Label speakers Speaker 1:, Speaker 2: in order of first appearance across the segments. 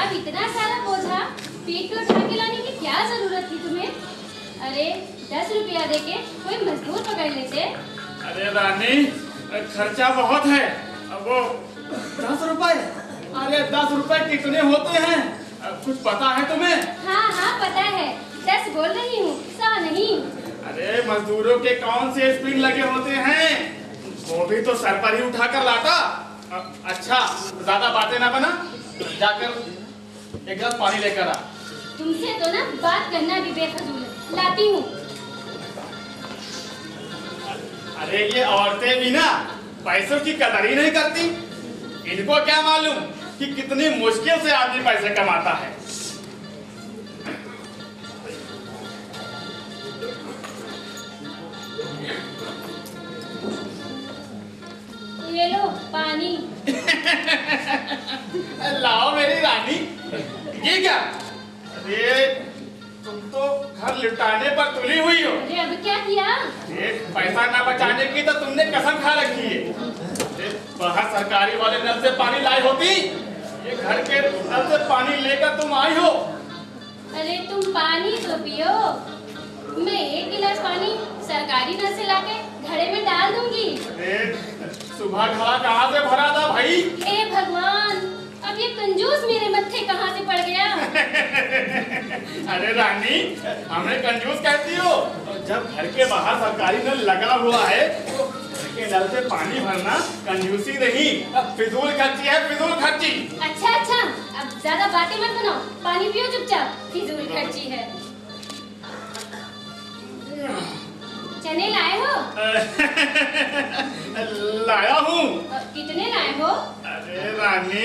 Speaker 1: अब इतना सारा बोझा पीठ पे उठा के लाने की क्या जरूरत थी तुम्हें? अरे 10 रुपया देके कोई मजदूर पकड़ लेते।
Speaker 2: अरे रानी, खर्चा बहुत है। अब वो 10 रुपए, अरे 10 रुपए कितने होते हैं कुछ पता है तुम्हें?
Speaker 1: हाँ हाँ पता है, 10 बोल रही हूँ, 100 नहीं।
Speaker 2: अरे मजदूरों के कौन से स्पिन लगे होते हैं, वो भी तो सर पर ही उठा कर लाता। अच्छा ज्यादा बातें ना बना, जाकर एक गिलास पानी लेकर आ।
Speaker 1: तुमसे तो ना बात करना भी बेफजूल है, लाती हूँ।
Speaker 2: अरे ये औरतें भी ना पैसों की कदर ही नहीं करती। इनको क्या मालूम कि कितनी मुश्किल से आदमी पैसे कमाता है।
Speaker 1: ये लो पानी।
Speaker 2: लाओ मेरी रानी। ये क्या? अरे तुम तो घर लुटाने पर तुली हुई हो।
Speaker 1: अरे अब क्या किया?
Speaker 2: पैसा ना बचाने की तो तुमने कसम खा रखी है। बाहर सरकारी वाले नल से पानी लाई होती, ये घर के नल से पानी लेकर तुम आई हो।
Speaker 1: अरे तुम पानी तो पियो, मैं 1 गिलास पानी सरकारी नल से लाके घड़े में डाल दूंगी।
Speaker 2: सुबह घड़ा कहाँ से भरा था भाई?
Speaker 1: ए भगवान, अब ये कंजूस मेरे मत्थे कहाँ से पड़ गया?
Speaker 2: अरे रानी, हमें कंजूस कहती हो? जब घर के बाहर सरकारी नल लगा हुआ है तो घर के नल से पानी भरना कंजूसी नहीं, फिजूल खर्ची है, फिजूल खर्ची।
Speaker 1: अच्छा अच्छा, अब ज्यादा बातें मत बनाओ, पानी पियो चुपचाप, फिजूल खर्ची है। चने लाए हो?
Speaker 2: लाया हूँ।
Speaker 1: कितने लाए हो?
Speaker 2: अरे रानी,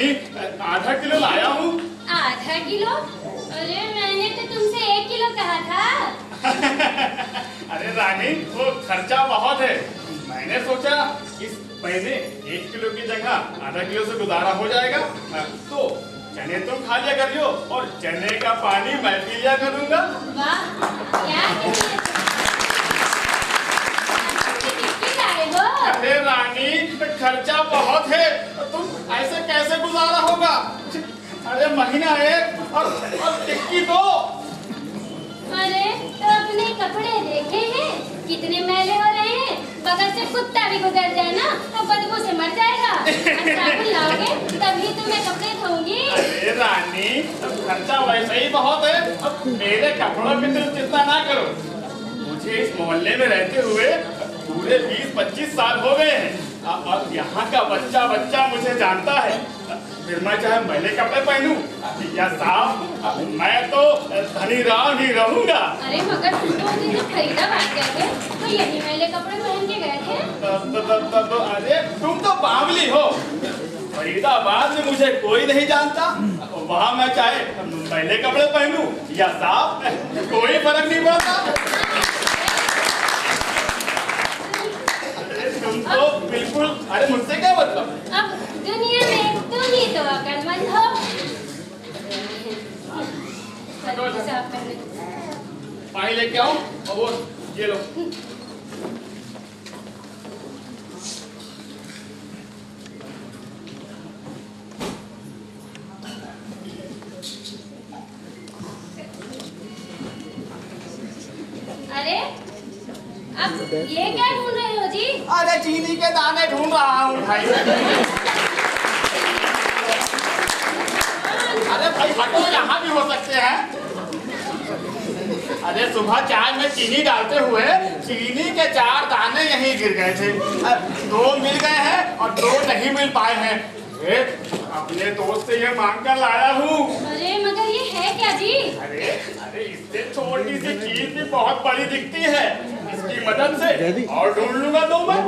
Speaker 2: आधा किलो लाया हूँ।
Speaker 1: आधा किलो? अरे मैंने तो तुमसे 1 किलो कहा था।
Speaker 2: अरे रानी, वो खर्चा बहुत है, मैंने सोचा इस महीने 1 किलो की जगह आधा किलो से गुजारा हो जाएगा, तो चने तुम खा लिया करियो और चने का पानी मैं पी लिया करूँगा।
Speaker 1: वाह, क्या
Speaker 2: अरे रानी, खर्चा बहुत है, तुम ऐसे कैसे गुजारा होगा? अरे महीना 1 और टिक्की 2।
Speaker 1: अरे तो अपने कपड़े देखे हैं कितने मैले हो रहे हैं? बगल से कुत्ता भी गुजर जाए ना तो बदबू से मर जाएगा। साबुन लाओगे तभी तो मैं कपड़े धोऊंगी।
Speaker 2: अरे रानी, खर्चा वैसे ही बहुत है, अब मेरे कपड़ों की तुम चिंता ना करो। मुझे इस मोहल्ले में रहते हुए पूरे 20-25 साल हो गए हैं। अब यहाँ का बच्चा बच्चा मुझे जानता है। फिर मैं चाहे मैले कपड़े पहनूं या साफ, मैं तो धनी राम ही रहूंगा।
Speaker 1: अरे मगर तुम तो उस दिन फरीदाबाद गए थे तो यही मैले कपड़े पहन के गए थे।
Speaker 2: अरे तुम तो बावली हो, फरीदाबाद में मुझे कोई नहीं जानता। वहाँ मैं चाहे मैले कपड़े पहनूं या साफ, कोई फर्क नहीं पड़ता।
Speaker 1: अरे अब ये क्या ढूंढ रहे हो जी?
Speaker 2: अरे चीनी के दाने ढूंढ रहा हूँ भाई। अरे भाई हटो, यहाँ भी हो सकते हैं। अरे सुबह चाय में चीनी डालते हुए चीनी के 4 दाने यहीं गिर गए थे। 2 मिल गए हैं और 2 नहीं मिल पाए हैं। अपने दोस्त से ये मांग कर लाया हूँ।
Speaker 1: अरे मगर ये है क्या जी?
Speaker 2: अरे अरे इससे छोटी सी चीज भी बहुत बड़ी दिखती है। इसकी मदद से और ढूंढ लूंगा तो मैं।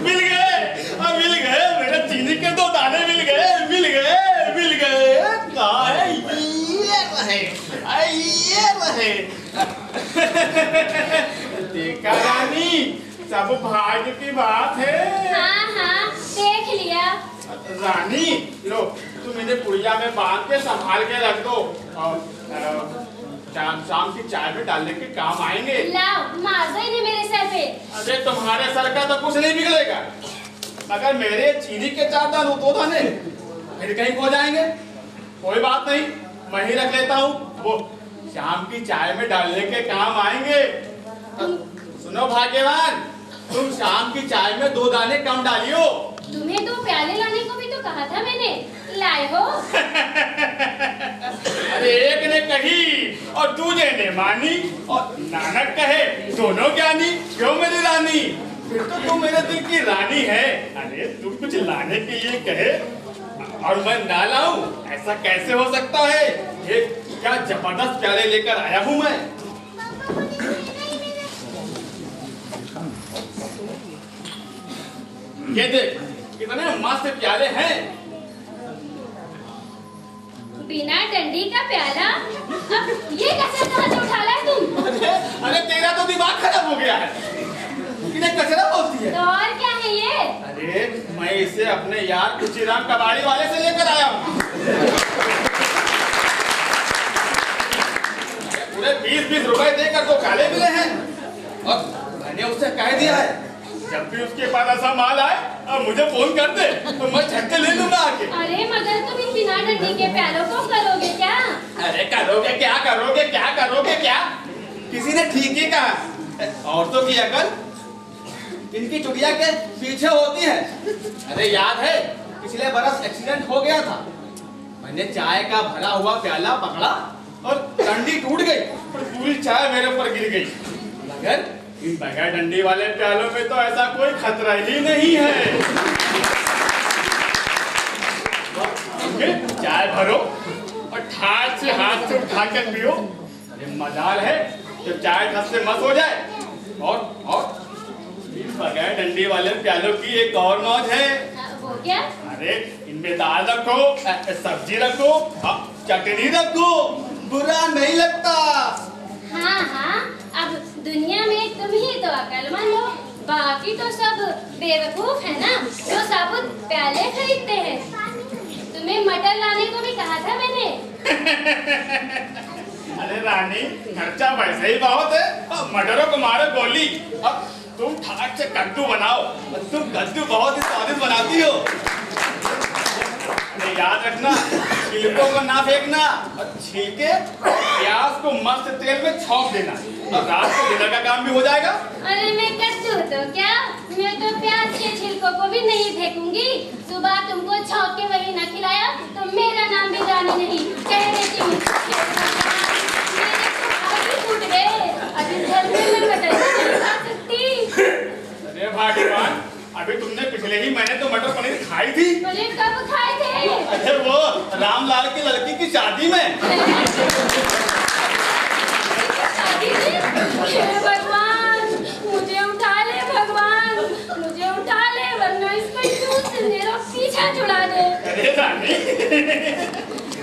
Speaker 2: मिल गए, मिल गए, मेरे चीनी के 2 दाने मिल गए, मिल गए, मिल गए। कहाँ है? ये रहे, ये रहे। देखा रानी, सब भाग्य की बात है।
Speaker 1: हाँ हाँ देख लिया।
Speaker 2: रानी लो, तुम इन्हें पुड़िया में बांध के संभाल के रख दो और शाम की चाय में डालने के काम आएंगे।
Speaker 1: लाओ, मार दो इन्हें मेरे सर पे।
Speaker 2: अरे तुम्हारे सर का तो कुछ नहीं बिगड़ेगा, मगर मेरे चीनी के 4 दाने 2 दाने फिर कहीं खो जाएंगे। कोई बात नहीं, मैं ही रख लेता हूँ, वो शाम की चाय में डालने के काम आएंगे। सुनो भाग्यवान, तुम शाम की चाय में 2 दाने कम डालियो।
Speaker 1: तुम्हें 2 प्याले लाने को भी तो कहा था मैंने, लाए हो?
Speaker 2: अरे एक ने कही और दूजे ने मानी, और नानक कहे दोनों ज्ञानी, क्यों मेरी रानी? फिर तो तू मेरे दिल की रानी है। अरे तू कुछ लाने के लिए कहे और मैं ना लाऊं, ऐसा कैसे हो सकता है? ये क्या जबरदस्त प्याले लेकर आया हूं मैं। ये देख कितने मस्त प्याले हैं।
Speaker 1: बिना डंडी का प्याला? अब ये कचरा कहाँ से उठा लाए तुम?
Speaker 2: अरे तेरा तो दिमाग खराब हो गया है, कितने कचरा बोलती है।
Speaker 1: तो और क्या है ये?
Speaker 2: अरे मैं इसे अपने यार कुचीराम कबाड़ी वाले से लेकर आया हूँ। पूरे 20-20 रुपए देकर 2 प्याले मिले हैं, और मैंने उससे कह दिया है जब भी उसके पास ऐसा माल आए अब मुझे फोन कर दे, तो मैं झटके ले लूंगा आके।
Speaker 1: अरे मगर तुम इन बिना डंडी के प्यालों को करोगे क्या?
Speaker 2: अरे करोगे क्या, करोगे क्या, करोगे क्या? किसी ने ठीक ही कहा, औरतों की अकल इनकी चुड़िया के पीछे होती है। अरे याद है पिछले बरस एक्सीडेंट हो गया था, मैंने चाय का भरा हुआ प्याला पकड़ा और डंडी टूट गई और पूरी चाय मेरे ऊपर गिर गई। मगर इन बगैर डंडी वाले प्यालों में तो ऐसा कोई खतरा ही नहीं है। चाय भरो और ठाट से हाथ से उठा कर पियो। अरे मजाल है जब चाय ठस से मत हो जाए। और इन बगैर डंडी वाले प्यालों की एक और मौज है।
Speaker 1: वो क्या?
Speaker 2: अरे इनमें दाल रखो, सब्जी रखो, चटनी रखो, बुरा नहीं लगता।
Speaker 1: हाँ हाँ, अब दुनिया में तुम ही तो अक्लमंद हो, बाकी तो सब बेवकूफ है ना, जो साबुत प्याले खरीदते हैं। तुम्हें मटर लाने को भी कहा था मैंने।
Speaker 2: अरे रानी खर्चा वैसे ही बहुत है, अब मटरों को मारो गोली। अब तुम ठाट से कद्दू बनाओ, तुम कद्दू बहुत ही स्वादिष्ट बनाती हो। याद रखना छिलकों को ना फेंकना, और छिलके प्याज को मस्त तेल में छौंक देना, और रात को डिनर का काम भी हो जाएगा।
Speaker 1: अरे मैं कद्दू तो क्या, मैं तो प्याज के छिलकों को भी नहीं फेंकूंगी। सुबह तुमको छौंक के वही न खिलाया तो मेरा नाम भी रानी नहीं। कह देती हूँ फूट गए, अब इस घर में मैं मटर नहीं खा सकती।
Speaker 2: अरे भाग्यवान, अभी तुमने पिछले ही महीने तो मटर पनीर खाई थी।
Speaker 1: मुझे कब खाए थे?
Speaker 2: अरे वो रामलाल की लड़की की शादी में।
Speaker 1: शादी में? भगवान मुझे उठा ले, भगवान मुझे उठा ले, वरना इसका जूस से मेरा पीछा छुड़ा दे।
Speaker 2: अरे रानी,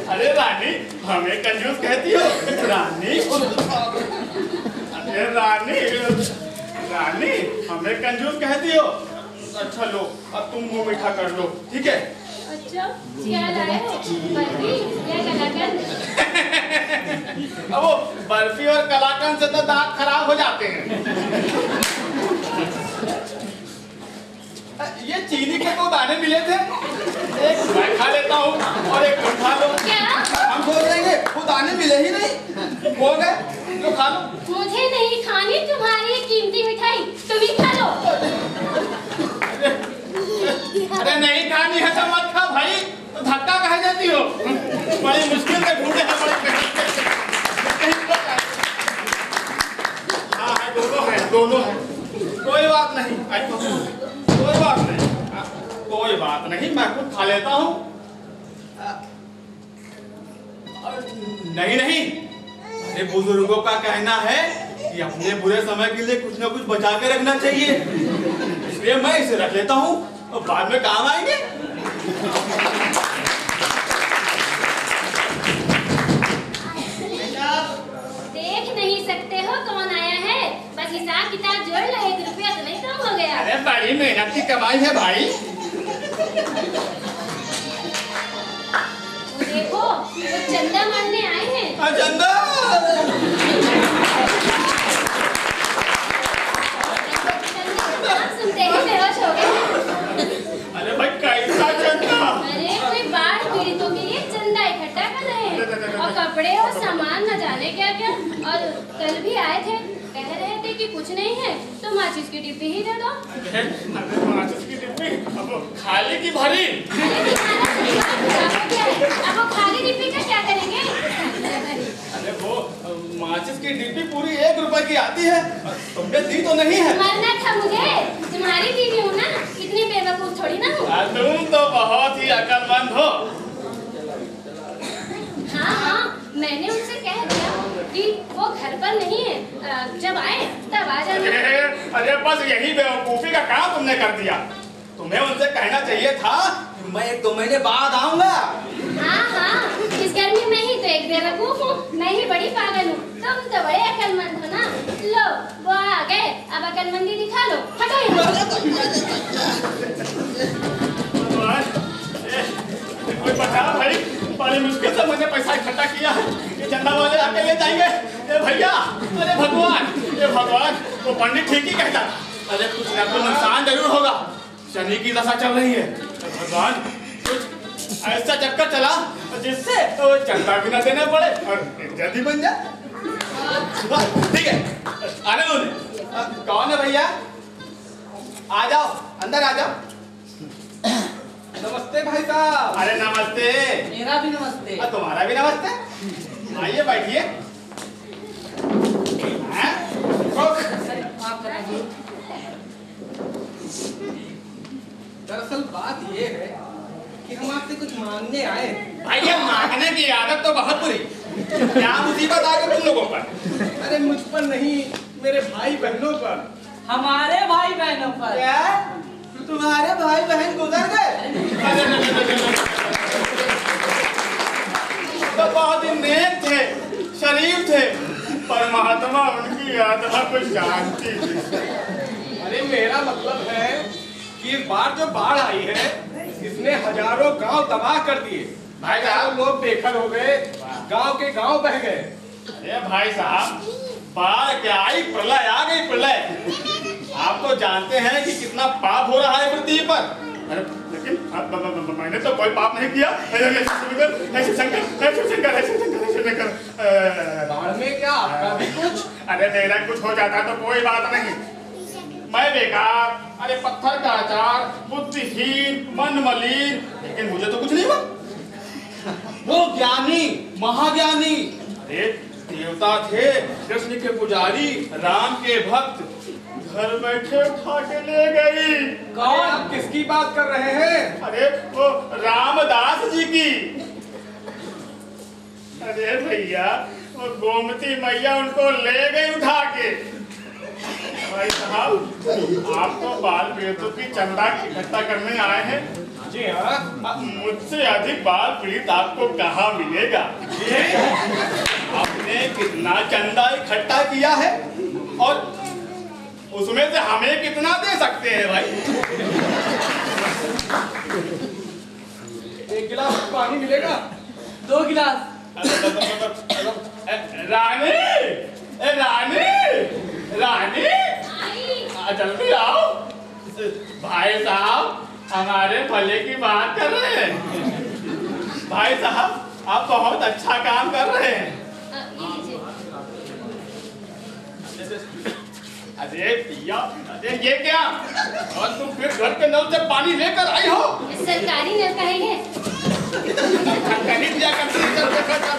Speaker 2: अरे रानी हमें कंजूस कहती हो रानी? अरे रानी, रानी हमें कंजूस कहती हो? अच्छा लो, अब तुम मुंह मीठा कर लो, ठीक है?
Speaker 1: अच्छा अच्छा, क्या लाए हो? बर्फी या कलाकंद?
Speaker 2: अब वो बर्फी और कलाकंद से तो दांत खराब हो जाते हैं। ये चीनी के तो दाने मिले थे, एक मैं खा लेता हूँ और एक तुम खा लो।
Speaker 1: क्या?
Speaker 2: हम सोच लेंगे वो दाने मिले ही नहीं, हो गए तो खा लो।
Speaker 1: मुझे नहीं खानी तुम्हारी कीमती मिठाई, तुम ही खा लो।
Speaker 2: अरे नहीं खानी है तो मत खा भाई, तो धक्का कहे जाती हो। बड़ी मुश्किल से ढूंढे हैं, हाँ है, दोनों है, कोई बात नहीं, कोई बात नहीं, कोई बात नहीं, मैं खुद खा लेता हूँ। नहीं नहीं, अरे बुजुर्गों का कहना है कि अपने बुरे समय के लिए कुछ ना कुछ बचा के रखना चाहिए, इसलिए मैं इसे रख लेता हूँ और बाद में काम आएंगे।
Speaker 1: देख नहीं सकते हो कौन आया है? बस हिसाब किताब जोड़ लो, 1 रुपया तो नहीं कम हो गया।
Speaker 2: अरे बड़ी मेहनत की कमाई है भाई।
Speaker 1: वो देखो, वो चंदा मारने आए हैं।
Speaker 2: चंदा
Speaker 1: सुनते ही बेहोश हो गए।
Speaker 2: अरे भाई कैसा चंदा?
Speaker 1: अरे कोई बाढ़ पीड़ितों के लिए चंदा इकट्ठा कर रहे हैं, और कपड़े और सामान न जाने क्या क्या। और कल भी आए थे, कह रहे थे कि कुछ नहीं है तो माचिस की डिब्बी ही दे दो।
Speaker 2: अरे माचिस की डिब्बी अब खाली की भरी?
Speaker 1: अब वो खाली डिब्बी का क्या करेंगे?
Speaker 2: अरे वो माचिस की डिब्बी पूरी 1 रुपए की आती है, तुमने दी तो नहीं है?
Speaker 1: मरना था मुझे, तुम्हारी बीवी हूँ ना, इतनी बेवकूफ थोड़ी ना हूँ।
Speaker 2: तुम तो बहुत ही अक्लमंद हो।
Speaker 1: हाँ हाँ, मैंने उनसे कह दिया कि वो घर पर नहीं है, जब आए तब आ जाना।
Speaker 2: अरे बस यही बेवकूफी का काम तुमने कर दिया। तुम्हें उनसे कहना चाहिए था कि मैं 1-2 महीने बाद आऊंगा।
Speaker 1: हाँ हाँ, इस गर्मी में ही तो एक बेवकूफ हूँ, मैं ही बड़ी पागल हूँ, तुम तो बड़े अक्लमंद हो ना। लो वो आ गए, अब अक्लमंदी दिखा लो, हटो
Speaker 2: कोई बता भाई, बड़ी मुश्किल से मैंने पैसा इकट्ठा किया, ये चंदा वाले आके ले जाएंगे। ए भैया, अरे भगवान, ये भगवान, वो पंडित ठीक ही कहता था, अरे कुछ ना कुछ नुकसान जरूर होगा, शनि की दशा चल रही है। भगवान कुछ ऐसा चक्कर चला जिससे तो चंदा भी ना देना पड़े और जल्दी बन जाए। ठीक है, आने दो। कौन है भैया? आ जाओ, अंदर आ जाओ।
Speaker 3: नमस्ते भाई साहब।
Speaker 2: अरे नमस्ते।
Speaker 3: मेरा भी नमस्ते।
Speaker 2: तुम्हारा भी नमस्ते। आइए बैठिए।
Speaker 3: दरअसल बात ये है कि हम आपसे कुछ मांगने आए।
Speaker 2: भाई ये मांगने की आदत तो बहुत बुरी। क्या मुसीबत आ गई तुम लोगों पर?
Speaker 3: अरे मुझ पर नहीं, मेरे भाई बहनों पर।
Speaker 4: हमारे भाई बहनों पर।
Speaker 3: क्या? तुम्हारे भाई बहन गुजर गए?
Speaker 2: तो बहुत ही नेक थे, शरीफ थे, परमात्मा उनकी आत्मा को शांति दी।
Speaker 3: अरे मेरा मतलब है कि इस बार जो बाढ़ आई है, इसने हजारों गांव तबाह कर दिए।
Speaker 2: भाई साहब,
Speaker 3: हजारों लोग बेघर हो गए, गांव के गांव बह गए।
Speaker 2: अरे भाई साहब, बाढ़ क्या आई, प्रलय आ गई, प्रलय। आप तो जानते हैं कि कितना पाप हो रहा है पृथ्वी पर। अरे लेकिन मैंने तो कोई पाप नहीं किया।
Speaker 3: बाढ़ में क्या आपका भी कुछ?
Speaker 2: अरे मेरा कुछ हो जाता तो कोई बात नहीं, मैं बेकार, अरे पत्थर का आचार, बुद्धिहीन, मन मलिन, लेकिन मुझे तो कुछ नहीं हुआ। वो ज्ञानी, महाज्ञानी, अरे देवता थे, कृष्ण के पुजारी, राम के भक्त, घर बैठे उठा के ले गई।
Speaker 3: कौन? आप किसकी बात कर रहे हैं?
Speaker 2: अरे वो रामदास जी की। अरे भैया, वो गोमती मैया उनको ले गई उठा के। भाई साहब, आप तो बाल पीड़ितों की चंदा इकट्ठा करने आए हैं।
Speaker 3: जी हाँ।
Speaker 2: मुझसे अधिक बाल पीड़ित आपको कहाँ मिलेगा? आपने कितना चंदा इकट्ठा किया है और उसमें से हमें कितना दे सकते हैं भाई?
Speaker 3: 1 गिलास पानी मिलेगा?
Speaker 4: 2 गिलास।
Speaker 2: रानी, रानी, रानी, जल्दी आओ। भाई साहब हमारे भले की बात कर रहे हैं। भाई साहब आप बहुत अच्छा काम कर रहे हैं। अरे पिया, अरे ये क्या? और तुम फिर घर के नल से पानी लेकर आई हो?
Speaker 1: सरकारी नल का है ये।
Speaker 2: कहीं दिया करती है,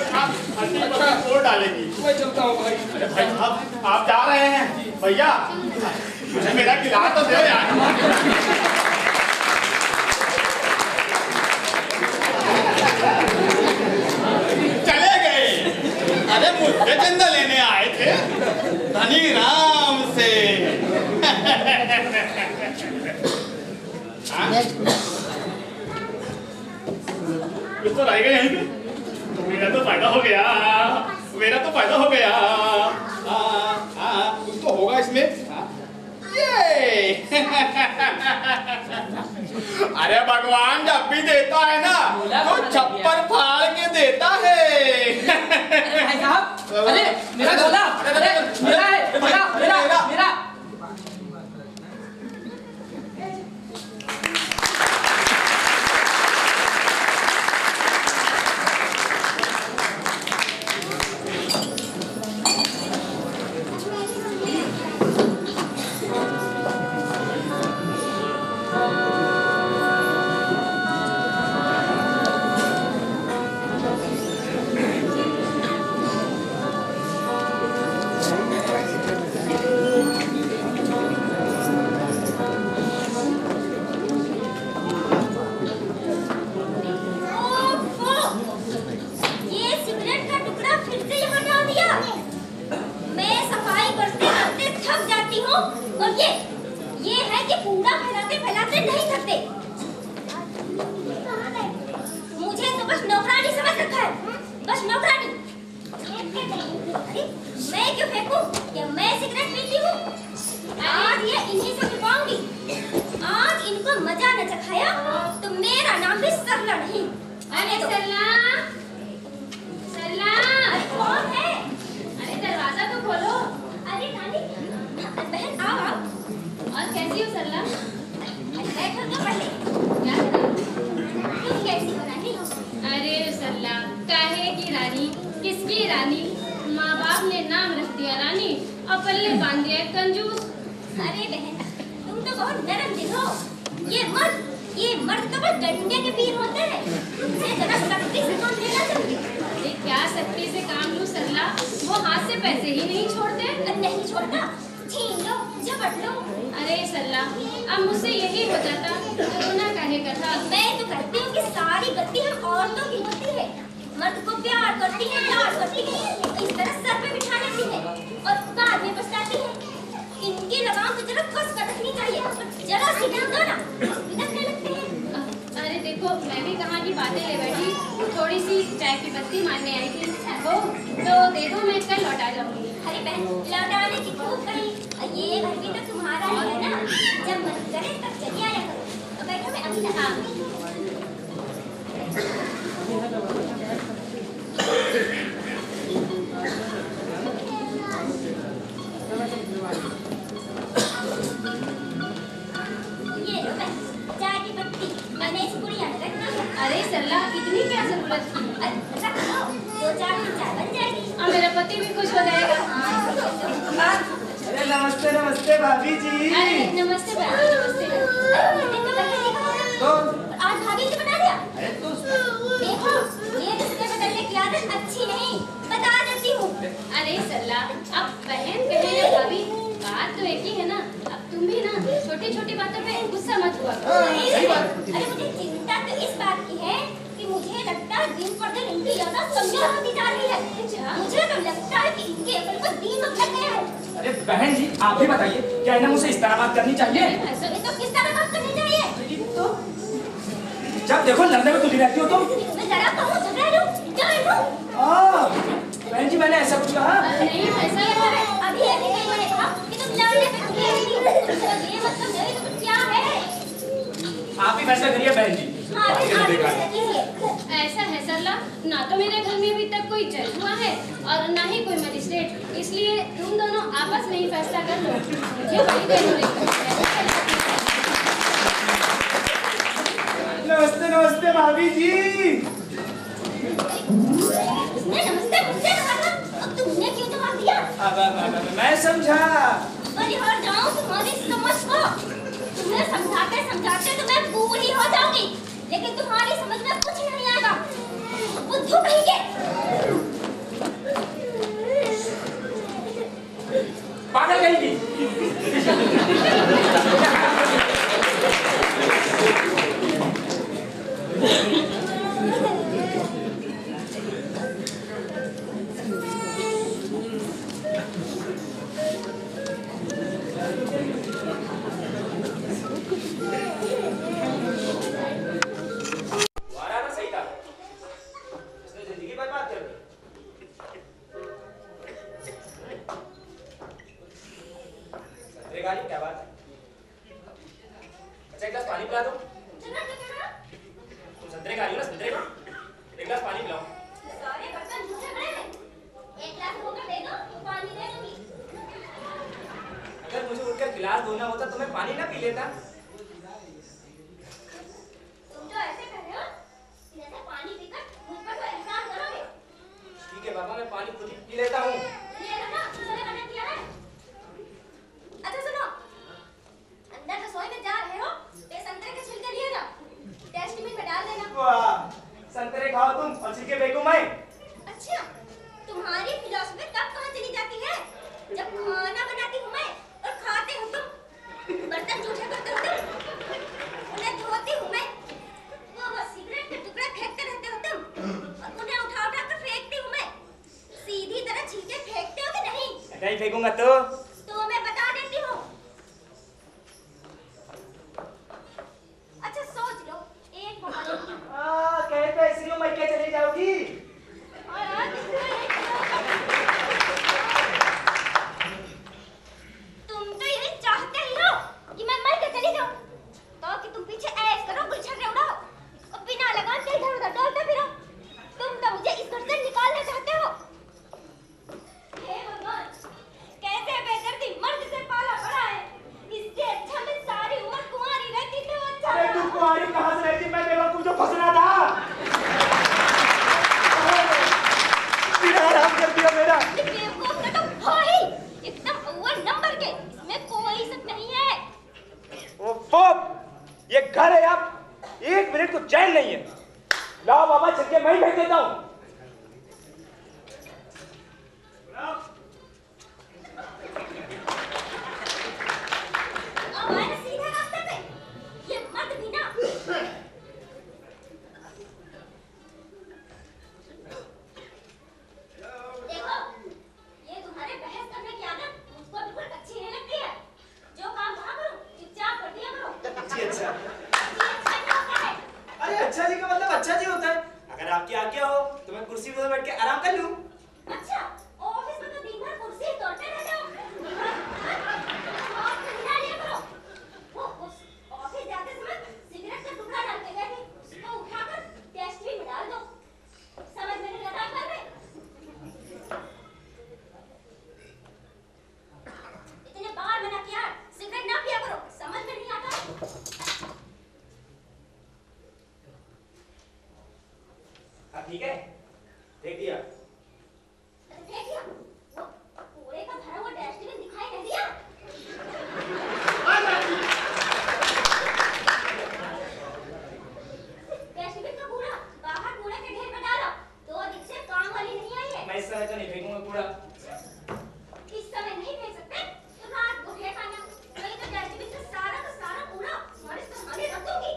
Speaker 2: अच्छा वोट डालेगी।
Speaker 3: मैं चलता हूँ भाई।
Speaker 2: अरे भाई साहब आप जा रहे हैं? भैया मुझे मेरा गिलास तो दो यार। चले गए। अरे मुझे चंदा लेने आए थे धनी राम से। ये तो रह गए हैं। मेरा तो फायदा हो गया, मेरा तो फायदा हो गया। कुछ तो होगा इसमें। ये अरे भगवान जब भी देता है ना तो छप्पर फाड़ के देता है।
Speaker 4: भाई साहब, अरे मेरा झोला, अरे मेरा है, मेरा मेरा मेरा। बहन जी आप भी बताइए, क्या इन्हें मुझसे इस तरह बात करनी चाहिए?
Speaker 1: तो किस तरह बात करनी चाहिए?
Speaker 4: तो जब देखो लड़ने में तुली रहती हो तुम।
Speaker 1: मैं जरा कहूँ झगड़ा लूँ,
Speaker 4: बहन जी मैंने ऐसा कुछ कहा
Speaker 1: नहीं, ऐसा है अभी मैंने कहा कि तुम लड़ने में तुली रहती हो, ये मतलब नहीं तो क्या है?
Speaker 4: आप ही फैसला करिए बहन जी।
Speaker 1: हाँ, सरला, ना तो मेरे घर में अभी तक कोई जज हुआ है और ना ही कोई मजिस्ट्रेट, इसलिए तुम दोनों आपस में ही फैसला कर लो। मुझे बड़ी देर हो रही है।
Speaker 5: नमस्ते नमस्ते भाभी जी।
Speaker 1: नमस्ते मुझसे कहा, अब तुमने क्यों जवाब दिया?
Speaker 5: अब मैं समझा।
Speaker 1: अरे हट जाओ, तुम्हारी समझ को तुम्हें समझाते समझाते तो मैं बूढ़ी हो जाऊंगी, लेकिन तुम्हारी समझ में कुछ नहीं आएगा। बुद्धू कहेंगे।
Speaker 4: पागल कहेंगी। क्या बात है? अच्छा एक गिलास पानी पिला दो। तुम संतरे खा रही हो ना, संतरे का एक गिलास पानी पिलाओ।
Speaker 1: सारे बर्तन धुले पड़े हैं, एक गिलास धोकर दे दो तो पानी दे दूंगी।
Speaker 4: अगर मुझे उठकर गिलास धोना होता तो मैं पानी ना पी लेता।
Speaker 1: तुम जो ऐसे कर रहे हो, जैसे पानी पीकर मुझ पर कोई एहसान करोगे।
Speaker 4: ठीक है बाबा, मैं पानी खुद ही पी लेता हूँ।
Speaker 1: ये लो ना, तुमने मना किया है। अच्छा सुनो, अंदर रसोई में जा रहे हो तो संतरे के छिलके लिए ना, डस्टबिन में डाल देना।
Speaker 5: वाह, संतरे खाओ तुम और छिलके फेंकूं मैं।
Speaker 1: अच्छा, तुम्हारी फिलॉसफी तब कहाँ चली जाती है जब खाना बनाती हूँ मैं और खाते हो तुम, बर्तन जूठे करते हो तुम, उन्हें धोती हूँ मैं, वो सिगरेट के टुकड़े फेंकते रहते हो तुम और उन्हें उठा उठा कर फेंकती हूँ मैं। सीधी तरह छिलके फेंकते हो कि नहीं?
Speaker 5: नहीं फेंकूंगा तो
Speaker 1: मैं बता देती हूँ। अच्छा सोच लो, एक
Speaker 5: कहते इसलिए मैं क्या चली जाओगी?
Speaker 1: और आज तुम तो यही चाहते ही हो कि मैं मर के चली जाऊं, तो कि तुम पीछे ऐश करो, गुलछर्रे उड़ाओ और बिना लगाम के इधर उधर डोलते फिरो। तुम तो मुझे इस घर से निकालना चाहते हो। हे भगवान, कैसे बेदर्दी मर्द से पाला पड़ा है। इससे अच्छा मैं सारी उम्र कुंवारी रहती तो अच्छा।
Speaker 5: अरे तू कुंवारी कहाँ से रहती? मैं बेवकूफ जो फंसना था। आराम कर दिया मेरा।
Speaker 1: बेवकूफ का तो हो ही, एकदम अव्वल नंबर के, इसमें कोई शक नहीं है।
Speaker 5: ओफो, ये घर है आप, एक मिनट को चैन नहीं है। लाओ बाबा, छिलके मैं ही फेंक देता हूँ।
Speaker 1: अब आए ना सीधे रास्ते पे, ये मत भी ना। देखो, ये तुम्हारे बहस करने की आदत मुझको बिल्कुल अच्छी नहीं लगती है। जो काम कहा करो, चुपचाप कर दिया करो।
Speaker 5: जी अच्छा।
Speaker 1: ये अच्छा क्या होता है?
Speaker 5: अरे अच्छा जी का मतलब अच्छा जी होता है। अगर आपकी आज्ञा हो तो मैं कुर्सी पर बैठ के आराम कर लूं।
Speaker 1: अच्छा, ऑफिस में तो दिन भर कुर्सी तोड़ते रहते हो। आप हिला लिया करो। वो ऑफिस जाते समय सिगरेट का टुकड़ा डाल के गए थे, उसको उठाकर डस्टबिन में डाल दो। समझ में नहीं लगा कर रहे? इतने बार मना किया, सिगरेट ना पिया करो, समझ में नहीं आता।
Speaker 5: ठीक है, देख दिया।
Speaker 1: देख लिया, वो कूड़े का भरा हुआ डस्टबिन दिखाई नहीं दिया? डस्टबिन का कूड़ा बाहर कूड़े के ढेर में डालो, तो दिन से काम वाली नहीं आई है।
Speaker 5: मैं इस समय तो नहीं फेंकूंगा कूड़ा।
Speaker 1: इस समय नहीं फेंक सकते तो रात को फेंक आना, नहीं तो डस्टबिन का सारा कूड़ा हमारे सामने रख दूंगी।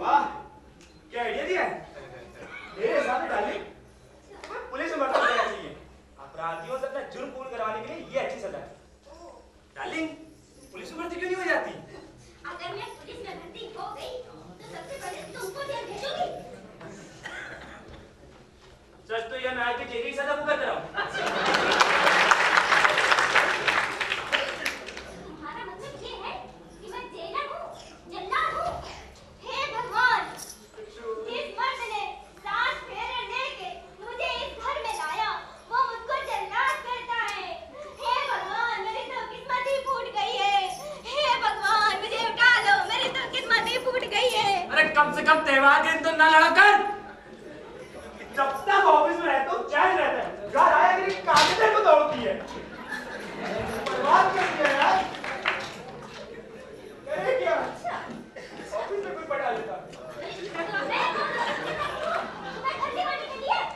Speaker 5: वाह, क्या आइडिया दिया है। मेरे सामने डाली, पुलिस में मर्डर करना चाहिए। अपराधियों से अपना जुर्म पूर्ण करवाने के लिए ये अच्छी सजा है। डार्लिंग, पुलिस में भर्ती क्यों नहीं हो जाती?
Speaker 1: अगर मैं पुलिस में भर्ती हो गई तो सबसे पहले तुमको जेल भेजूंगी।
Speaker 5: सच तो यह मैं आज की जेल की सजा भुगत रहा हूँ।
Speaker 1: तुम्हारा मतलब ये है कि मैं जेलर हूँ, जल्लाद हूँ? हे भगवान, इस मर्द ने 7 फेरे
Speaker 5: से कम त्योहार के दिन तो ना लड़ा कर। जब तक ऑफिस में रहता हूँ चैन रहता है, घर आया कि कागज़ को दौड़ती है। बर्बाद कर दिया यार। करे क्या? ऑफिस में कोई पढ़ा लेता।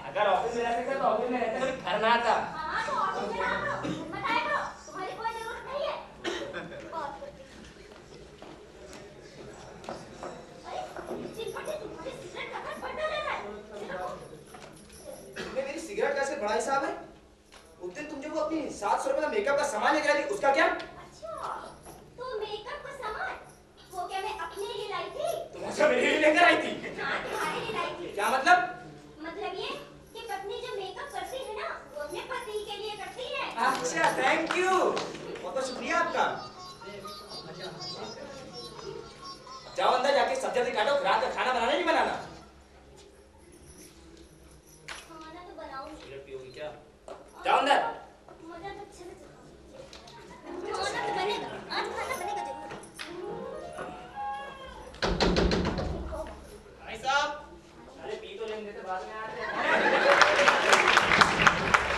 Speaker 5: अगर ऑफिस में रहते तो ऑफिस में रहते कभी घर ना आता।
Speaker 1: हाँ तो ऑफिस में रहा करो, बताया करो, तुम्हारी कोई जरूरत नहीं है।
Speaker 5: तुमने मेरी सिगरेट कैसे बढ़ाई साहब है? उस दिन तुम जो वो अपनी 700 रुपए का मेकअप का सामान लेकर आई थी, उसका क्या?
Speaker 1: अच्छा, तो मेकअप का सामान वो क्या मैं अपने लिए लाई थी?
Speaker 5: तुम अच्छा मेरे लिए लेकर आई थी?
Speaker 1: हाँ, तुम्हारे लिए लाई थी।
Speaker 5: क्या मतलब?
Speaker 1: मतलब ये कि पत्नी जो मेकअप करती है ना, वो अपने पति के लिए करती है।
Speaker 5: अच्छा, थैंक यू। बहुत बहुत शुक्रिया आपका। जाओ अंदर जाके सब्जी काटो, रात का खाना बनाना नहीं बनाना?
Speaker 1: खाना तो बनाऊंगी।
Speaker 5: सिगरेट पियोगी क्या? जाओ अंदर।
Speaker 1: मजा तो अच्छा से खाना तो बनेगा, आज खाना बनेगा जरूर।
Speaker 5: भाई साहब, अरे पी तो लेंगे तो बाद में आ जाए।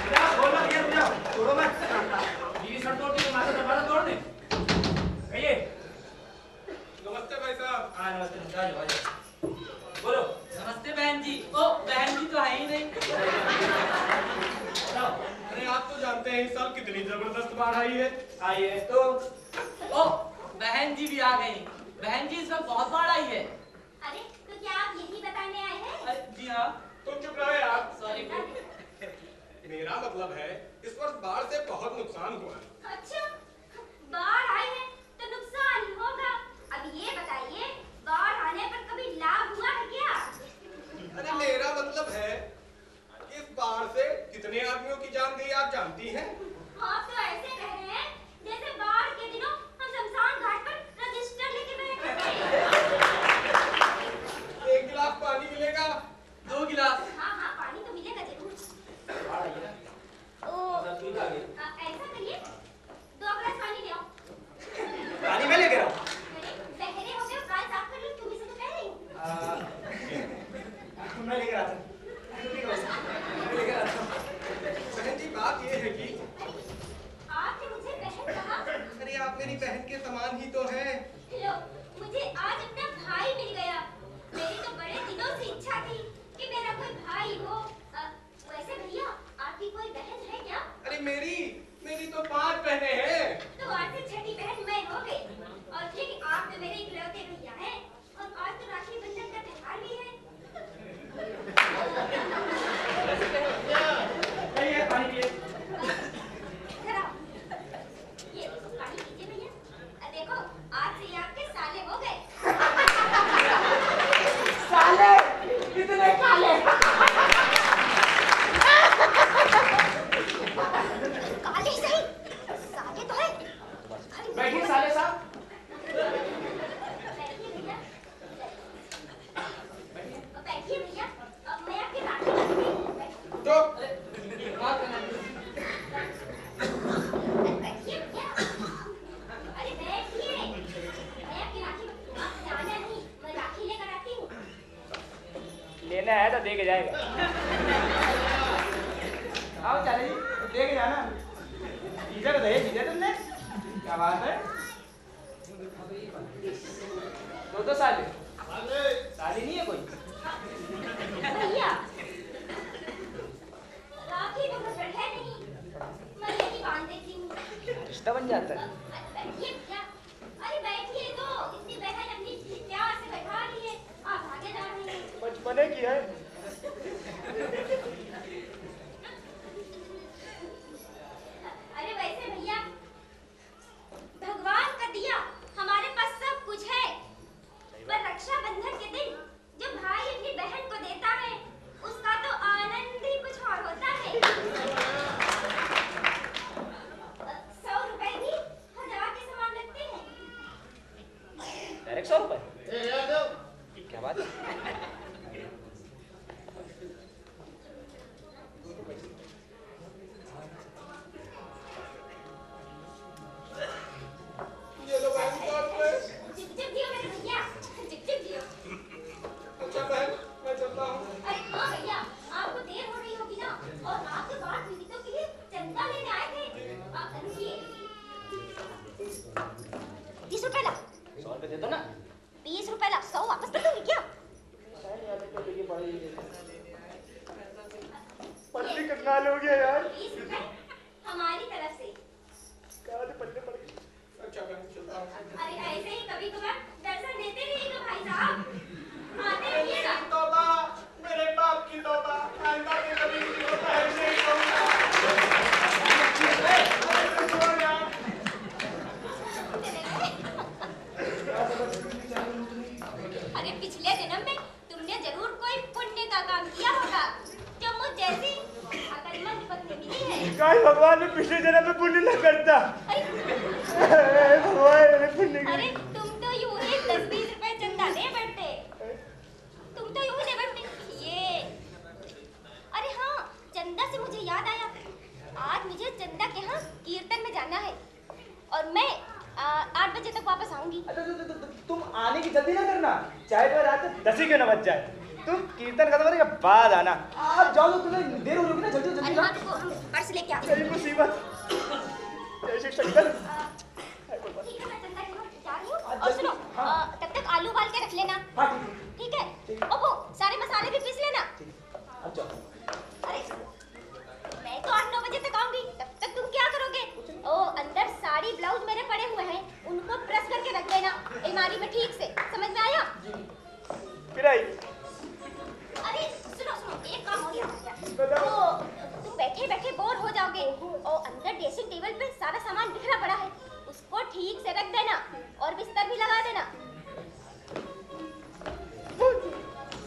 Speaker 5: क्या बोला भैया, छोड़ो मत। बीवी सर तोड़ती तो माथा दरवाजा तोड़ दे। कहिए।
Speaker 3: नमस्ते भाई साहब।
Speaker 5: हाँ नमस्ते, आ जाओ। बोलो।
Speaker 4: नमस्ते बहन जी। ओ बहन जी तो है ही नहीं।
Speaker 3: अरे आप तो जानते हैं इस साल कितनी जबरदस्त बाढ़ आई है।
Speaker 5: आइए तो।
Speaker 4: ओ बहन जी भी आ गई। बहन जी इस वक्त बहुत बाढ़ आई है।
Speaker 1: अरे तो क्या आप यही बताने आए हैं?
Speaker 4: अरे जी हाँ।
Speaker 3: तुम चुप रहो यार।
Speaker 4: सॉरी।
Speaker 3: मेरा मतलब है इस वर्ष बाढ़ से बहुत नुकसान हुआ है।
Speaker 1: अच्छा, बाढ़ आई है तो नुकसान होगा। अब ये बताइए, बाढ़ आने पर कभी लाभ हुआ है क्या?
Speaker 3: अरे मेरा मतलब है कि इस बाढ़ से कितने आदमियों की जान गई आप जानती हैं?
Speaker 1: आप तो ऐसे कह रहे हैं जैसे बाढ़ के दिनों हम शमशान घाट पर रजिस्टर लेके बैठे थे।
Speaker 3: 1 गिलास पानी मिलेगा?
Speaker 4: 2 गिलास।
Speaker 1: हाँ हाँ, पानी तो मिलेगा जरूर।
Speaker 5: बाढ़ आई है।
Speaker 1: ओ,
Speaker 5: ठीक आ गई।
Speaker 1: ऐसा करिए, 2 गिलास पानी ले आओ।
Speaker 5: पानी मैं लेकर आऊं?
Speaker 1: अरे, बहरे हो गए, कान साफ कर लो, तुम्ही से तो कह रही हूँ।
Speaker 5: मैं लेकर आता हूं। मैं लेकर आता हूं।
Speaker 3: बहन जी बात ये है कि
Speaker 1: आपने मुझे बहन कहा?
Speaker 3: अरे आप मेरी बहन के समान ही तो हैं।
Speaker 1: लो, मुझे आज अपना भाई मिल गया। मेरी तो बड़े दिनों से इच्छा थी कि मेरा कोई भाई हो। वैसे भैया, आपकी कोई बहन है क्या?
Speaker 3: अरे मेरी तो 5 बहनें हैं।
Speaker 1: तो आज से छठी बहन मैं हो गई। और लेकिन आप तो मेरे इकलौते भैया हैं। और आज तो राखी बंधन का त्योहार भी है।
Speaker 5: ये पानी पिए।
Speaker 1: जरा, ये पानी पीजिए भैया। देखो, आज से ये आपके साले हो गए।
Speaker 5: साले कितने काले।
Speaker 1: काले सही, साले तो है।
Speaker 5: बैठिए साले साहब।
Speaker 1: बैठिए भैया, मैं आपकी राखी बंधूंगी।
Speaker 3: तो
Speaker 4: बात करना है।
Speaker 1: बैठिए भैया। अरे बैठिए, मैं आपकी राखी आप जाना नहीं, मैं राखी लेकर आती हूँ।
Speaker 5: लेना है तो दे के जाएगा। आओ चले जी, दे के जाना। जीजा को दे, जीजा तुमने क्या बात है? 2 साल साली नहीं है कोई?
Speaker 1: भैया, राखी तो घर पर है नहीं, मैं यही बांध देती हूँ।
Speaker 5: रिश्ता बन जाता है।
Speaker 1: बैठिए भैया। अरे बैठिए तो, इतनी बहन अपनी प्यार से बैठा ली है, आप आगे जा रहे हैं।
Speaker 5: बचपने की है।
Speaker 1: अरे वैसे भैया, भगवान का दिया हमारे पास सब कुछ है, पर रक्षाबंधन के दिन जो भाई अपनी बहन को देता है, उसका तो आनंद ही कुछ और होता है। 100 रुपए भी 1000 के समान लगते हैं।
Speaker 5: डायरेक्ट 100 रुपए? क्या बात है? काश भगवान ने पिछले जन्म में पुण्य न करता। भगवान ने पुण्य कर।
Speaker 1: अरे तुम तो यूं ही 10-20 रुपए चंदा दे बैठते। तुम तो यूं ही दे बैठते। ये अरे हाँ, चंदा से मुझे याद आया, आज मुझे चंदा के यहाँ कीर्तन में जाना है और मैं 8 बजे तक वापस आऊंगी।
Speaker 5: तुम आने की जल्दी ना करना, चाहे तो रात 10 ही क्यों न बज जाए। तुम कीर्तन खत्म होने के बाद आना। आप जाओ तो तुम्हें देर हो रही ना, जल्दी जल्दी।
Speaker 1: हाँ, तुमको पर्स लेके आओ।
Speaker 5: मेरी मुसीबत। जय श्री शंकर।
Speaker 1: ठीक है, मैं चंदा के यहाँ जा रही हूँ। और सुनो, तब तक आलू उबाल के रख लेना।
Speaker 5: हाँ
Speaker 1: ठीक है। और वो सारे मसाले भी पीस लेना।
Speaker 5: अब जाओ।
Speaker 1: अरे मैं तो 8-9 बजे तक आऊंगी, तब तक तुम क्या करोगे? ओ, अंदर साड़ी ब्लाउज मेरे पड़े हुए हैं, उनको प्रेस करके रख देना अलमारी में ठीक से। समझ में आया?
Speaker 5: फिर आई।
Speaker 1: अरे सुनो सुनो, एक काम हो गया। तो तुम बैठे बैठे बोर हो जाओगे और अंदर ड्रेसिंग टेबल पे सारा सामान बिखरा पड़ा है, उसको ठीक से रख देना और बिस्तर भी लगा देना।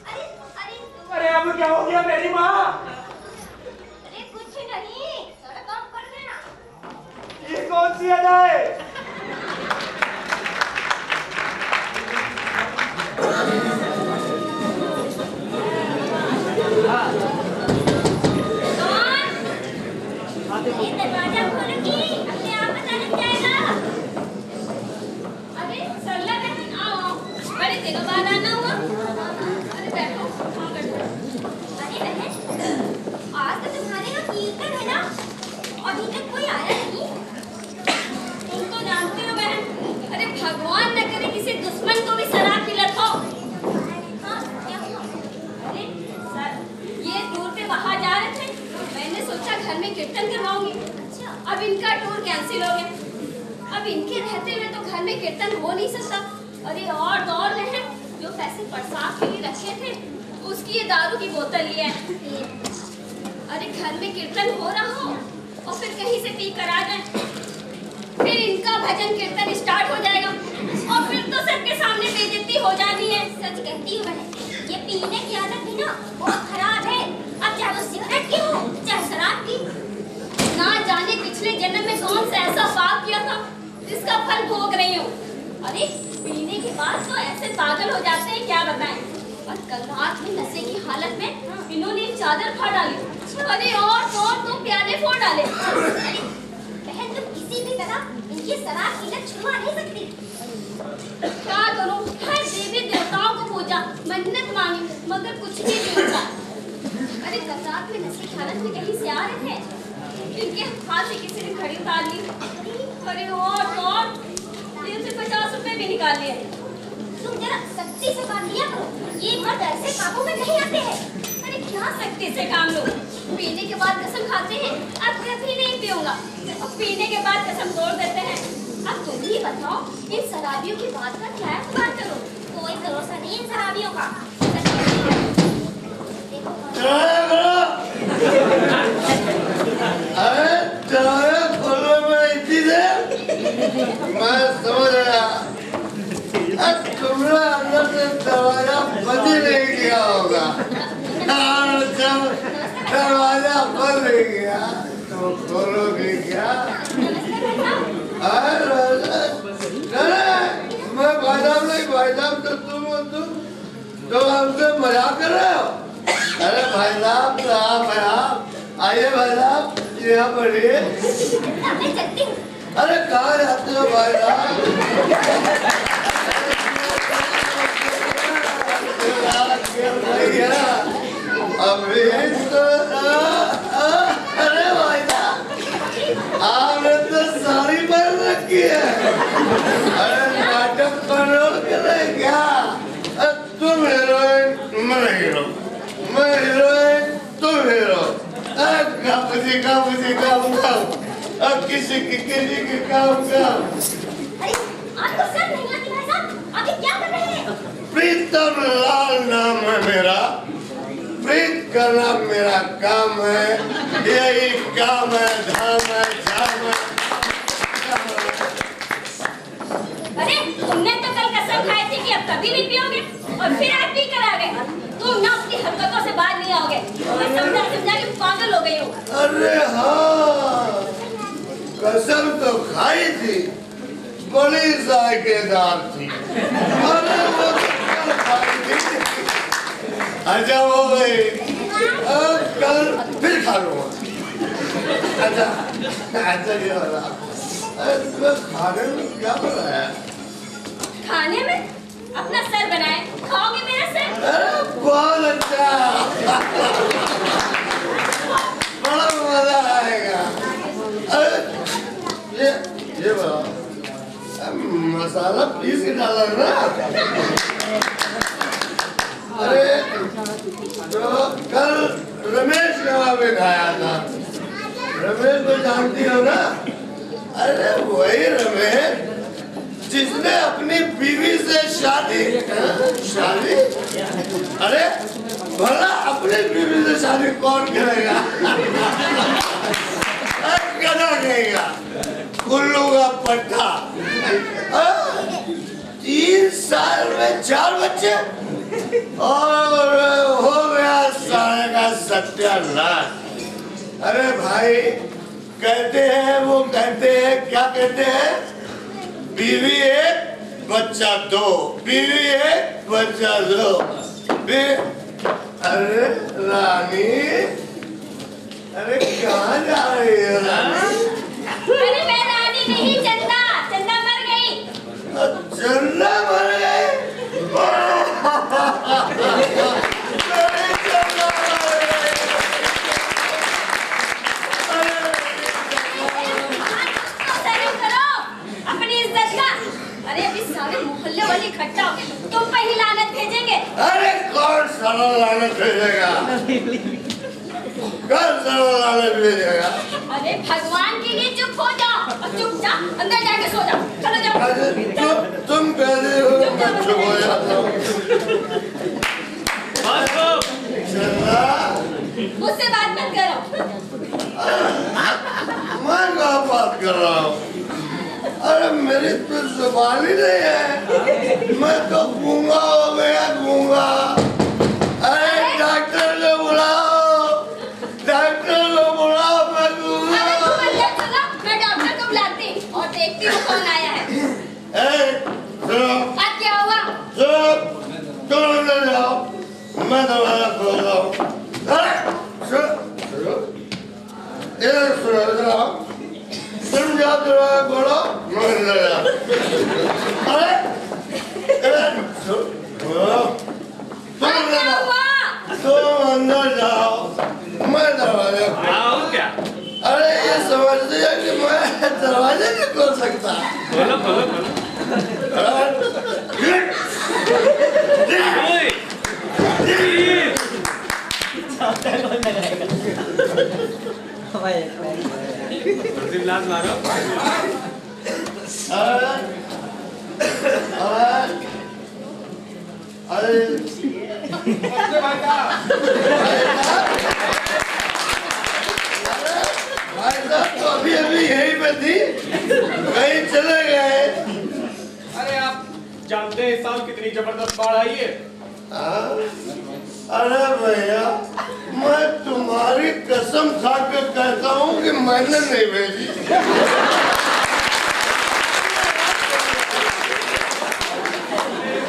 Speaker 1: अरे अरे
Speaker 5: अरे अब क्या हो गया मेरी माँ?
Speaker 1: अरे कुछ नहीं, सारा काम कर देना।
Speaker 5: ये कौन सी अदा है?
Speaker 1: ये दरवाजा खोलूंगी, अपने आप पता लग जाएगा।
Speaker 6: अरे सरला बहन आओ, बड़े दिनों बाद आना हुआ। अरे बैठो, हाँ बैठो।
Speaker 1: अरे बहन, आज तो तुम्हारे यहाँ कीर्तन है ना? अभी तक कोई आया नहीं।
Speaker 6: तुम तो जानते हो बहन, अरे भगवान न करे किसी दुश्मन को भी शराब की लत हो।
Speaker 1: हाँ, क्या हुआ?
Speaker 6: अरे सर, ये टूर पे बाहर जा रहे थे, मैंने सोचा घर में कीर्तन करवाऊंगी।
Speaker 1: अच्छा,
Speaker 6: अब इनका टूर कैंसिल हो गया। अब इनके रहते हुए तो घर में कीर्तन हो नहीं सकता। अरे और दौड़ रहे हैं, जो पैसे प्रसाद के लिए रखे थे उसकी ये दारू की बोतल लिए है। अरे घर में कीर्तन हो रहा हो और फिर कहीं से पी कर आ जाए, फिर इनका भजन कीर्तन स्टार्ट हो जाएगा और फिर तो सबके सामने बेइज्जती हो जानी है।
Speaker 1: सच कहती हूँ बहन, ये पीने की आदत भी ना बहुत खराब है। अब चाहे वो सिगरेट की हो, चाहे शराब की।
Speaker 6: ना जाने पिछले जन्म में कौन सा ऐसा पाप किया था जिसका फल भोग रही हूँ। अरे पीने के बाद तो ऐसे पागल हो जाते हैं, क्या बताएं। और कल रात में नशे की हालत में इन्होंने एक चादर फाड़ डाली। अरे और तो प्याले फोड़ डाले।
Speaker 1: अरे बहन, तुम किसी भी तरह इनकी शराब की लत छुड़वा नहीं सकती।
Speaker 6: क्या करूं, हर देवी देवताओं को पूजा, मन्नत मांगी, मगर कुछ भी नहीं होता। अरे कल रात में नशे की हालत में कहीं से आ रहे थे, इनके हाथ से किसी ने घड़ी उतार ली। अरे और दिल से 50 रुपए भी निकाल लिए।
Speaker 1: तुम जरा सख्ती से काम लिया करो, ये मर्द ऐसे काबू में नहीं आते हैं।
Speaker 6: अरे क्या सख्ती से काम लो, पीने के बाद कसम खाते हैं अब कभी नहीं पीऊंगा, और पीने के बाद कसम तोड़ देते हैं। अब तुम ही बताओ, इन शराबियों की बात का क्या इस्तेमाल करो?
Speaker 1: कोई भरोसा नहीं इन शराबियों का।
Speaker 7: अरे तुम्हारे फलों में इतनी देर मैं समझ गया। तुमने अंदर से दरवाजा बंद ही नहीं किया होगा। जब दरवाजा बंद नहीं किया तो खोलोगे क्या? मैं भाई साहब नहीं, भाई साहब तो तुम हमसे मजाक कर रहे हो। अरे भाई साहब आप आइए, भाई साहब यहाँ पढ़िए।
Speaker 1: मैं चलती हूँ।
Speaker 7: अरे कहाँ जाते हो भाई साहब? अभी तो अरे भाई साहब आपने तो साड़ी पहन रखी है। अरे नाटक करोगे क्या? तुम हीरोइन, मैं हीरो, मैं हीरोइन, तुम हीरो। अब किसी की काम
Speaker 1: अरे आपको शर्म नहीं आती भाई साहब? अभी क्या कर रहे हैं?
Speaker 7: प्रीतम लाल नाम है मेरा, प्रीत करना मेरा काम है, यही काम है, धाम है, झाम है।
Speaker 6: अरे तुमने तो कल कसम खाई थी कि अब कभी नहीं पियोगे और फिर आज पी कर आ गए। तुम ना अपनी हरकतों से बाहर नहीं आओगे। मैं समझा के पागल हो गई हूँ।
Speaker 7: अरे हाँ, बड़ी जायकेदार थी। अरे वो कल खाई थी। अच्छा हो गई, कल फिर खा लूँगा। अच्छा क्या हो रहा? अरे तुम्हें खाने में क्या बनाया?
Speaker 6: खाने में अपना सर बनाए, खाओगे मेरा सर?
Speaker 7: अरे बहुत अच्छा, बड़ा मजा आएगा। अरे ये बताओ, मसाला पीस के डाला ना? अरे तो कल रमेश कबाब में खाया था। रमेश को जानती हो ना? अरे वही रमेश जिसने अपनी बीवी से शादी अरे भला अपनी बीवी से शादी कौन करेगा? गधा कहेगा, उल्लू का पट्टा। 3 साल में 4 बच्चे और हो गया सारे का सत्यानाश। अरे भाई कहते हैं, वो कहते हैं, क्या कहते हैं? बीवी 1 बच्चा 2, बीवी 1 बच्चा 2। अरे रानी, अरे कहाँ जा रही है रानी?
Speaker 6: अरे मैं रानी नहीं, चंदा। चंदा मर गई।
Speaker 7: चंदा मर गई?
Speaker 6: अपनी इज्जत का। अरे अभी सारे मोहल्ले वाले इकट्ठा होके तुम पे ही लानत भेजेंगे।
Speaker 7: अरे कौन सारा लानत भेजेगा? कौन सारा लानत भेजेगा?
Speaker 6: अरे भगवान के लिए चुप हो जाओ और चुपचाप अंदर जाके सो जाओ। चलो जाओ।
Speaker 7: तुम कहते हो मैं चुप हो जाता हूँ।
Speaker 6: मुझसे बात मत करो।
Speaker 7: मैं क्या बात कर रहा हूँ? अरे मेरी तो जुबान ही नहीं है, मैं तो गूंगा हो गया, गूंगा। अरे डॉक्टर को बुलाओ, डॉक्टर को बुलाओ, मैं गूंगा।
Speaker 6: अरे तुम अंदर चलो, मैं डॉक्टर को बुलाती और देखती हूँ कौन आया है।
Speaker 7: सुनो,
Speaker 6: अब क्या हुआ?
Speaker 7: तुम अंदर जाओ, मैं दरवाजा खोल रहा हूँ। अरे सुनो, इधर सुनो, इधर आओ। तुम जाओ दरवाजा खोलो, मैं अंदर जाओ। अरे तुम अंदर जाओ, मैं दरवाजा खोल।
Speaker 2: क्या?
Speaker 7: अरे ये समझते हैं कि मैं दरवाजा नहीं खोल सकता।
Speaker 2: खोलो खोलो खोलो। मारो।
Speaker 7: भाई साहब तो अभी यहीं पे थी, कहीं चले गए?
Speaker 3: अरे आप जानते हैं इस साल कितनी जबरदस्त बाढ़ आई है?
Speaker 7: अरे भैया, मैं तुम्हारी कसम खा के कहता हूँ कि मैंने नहीं भेजी।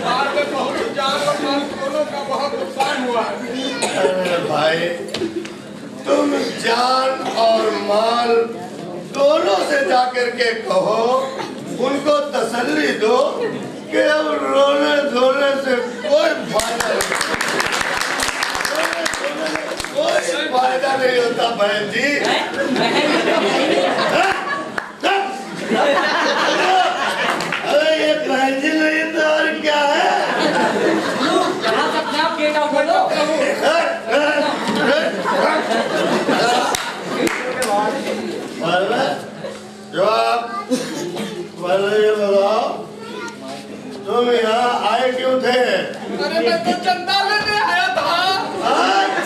Speaker 3: बाढ़ में बहुत जान और माल दोनों का बहुत नुकसान हुआ है।
Speaker 7: अरे भाई, तुम जान और माल दोनों से जाकर के कहो, उनको तसल्ली दो कि अब रोने धोने से कोई फायदा नहीं, कोई फायदा नहीं होता बहन जी। अरे ये बहन जी नहीं तो और क्या है?
Speaker 4: यहाँ से अपने आप गेट आउट कर दो।
Speaker 7: जो आप ये बताओ, तुम यहाँ आए क्यों थे?
Speaker 3: अरे मैं तो चंदा लेने आया था।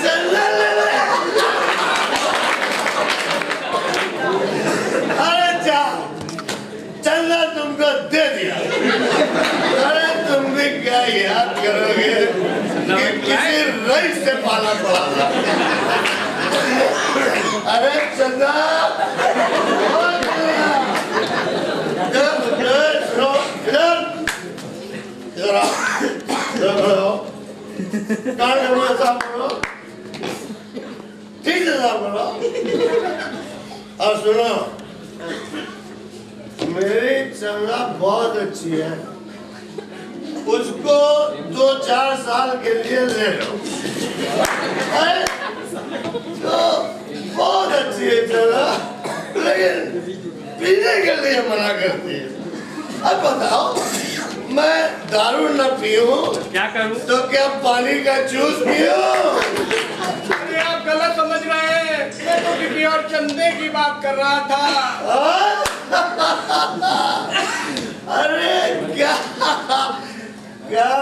Speaker 7: चंदा लेने? अरे जा, चंदा तुमको दे दिया। अरे तुम भी क्या याद करोगे कि किसी रईस से पाला पड़ा था? अरे चंदा, कान में साफ करो, ठीक से साफ करो। और सुनो, मेरी चंगा बहुत अच्छी है, उसको 2-4 साल के लिए ले लो। तो बहुत अच्छी है चंगा, लेकिन पीने के लिए मना करती है। अब बताओ, मैं दारू न पीऊं
Speaker 2: क्या करूं?
Speaker 7: तो क्या पानी का जूस पीऊं?
Speaker 3: अरे आप गलत समझ रहे हैं, मैं तो किसी और चंदे की बात कर रहा था।
Speaker 7: अरे क्या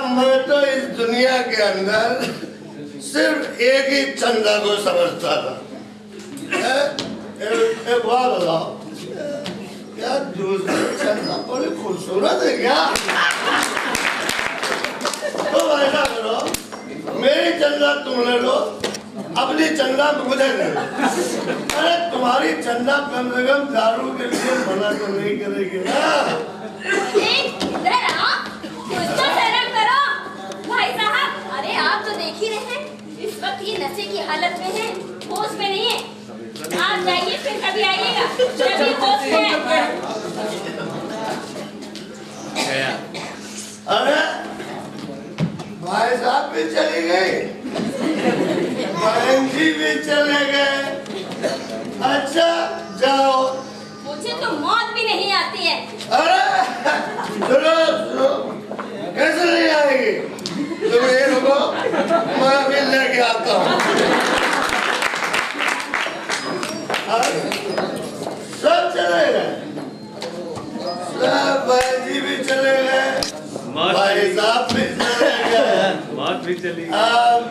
Speaker 7: मैं तो इस दुनिया के अंदर सिर्फ एक ही चंदा को समझता था। एक बात बताओ, क्या दूसरी चंदा बड़ी खूबसूरत है क्या? तो ऐसा करो, मेरी चंदा तुम ले लो, अपनी चंदा मुझे दे दो। अरे तुम्हारी चंदा कम से कम दारू के लिए मना तो नहीं करेगी ना?
Speaker 6: इधर आओ, कुछ तो शर्म करो भाई साहब। अरे आप तो देख ही रहे हैं, इस वक्त ये नशे की हालत में है, होश में नहीं है। आप जाइए, फिर कभी आइएगा, जब होश में है।
Speaker 7: अरे भाई साहब भी चली गई, बहन जी भी चले गए। अच्छा जाओ।
Speaker 6: मुझे तो मौत भी नहीं आती है।
Speaker 7: अरे सुनो, कैसे नहीं आएगी? तुम ये रुको, मैं अभी लेके आता हूँ। सब चले गए, सब भाई जी भी चले गए, भाई साहब भी चले गए,
Speaker 2: बात भी चली।
Speaker 7: अब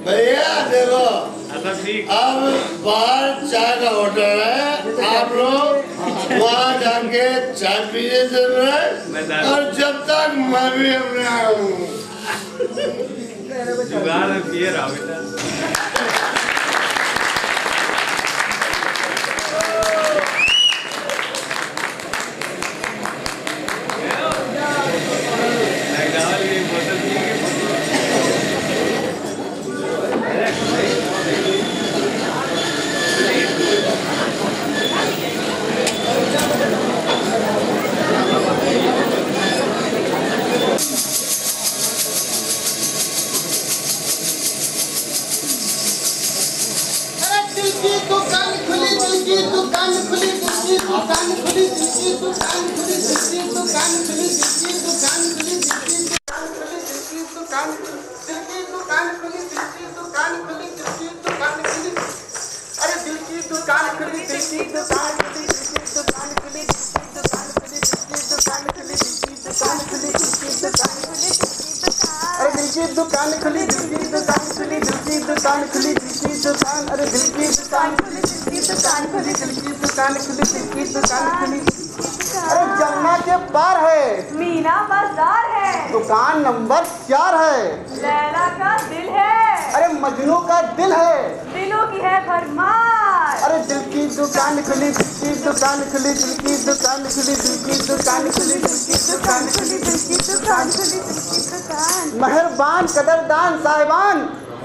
Speaker 7: भैया देखो, अब बाहर चाय का होटल है, आप लोग वहाँ जाके चाय पीजिए जरूर, और जब तक मैं भी अपने आऊँ
Speaker 2: जुगाड़ किए रहा बेटा।
Speaker 8: दुकान खुली, दिल की दुकान खुली, दिल की दुकान खुली, दिल की दुकान, अरे दिल की दुकान खुली, दिल की दुकान खुली, दिल की दुकान खुली, दिल की दुकान खुली। अरे जमुना के पार है,
Speaker 1: मीना बाजार है,
Speaker 8: दुकान नंबर 4 है,
Speaker 1: लैला का दिल है,
Speaker 8: अरे मजनू का दिल है,
Speaker 1: दिलों की है भरमार।
Speaker 8: अरे दिल की दुकान खुली, दिल की दुकान खुली, दिल की दुकान खुली, दिल की दुकान खुली, दिल की दुकान खुली, दिल की दुकान खुली, दिल की दुकान। मेहरबान कदरदान साहिबान,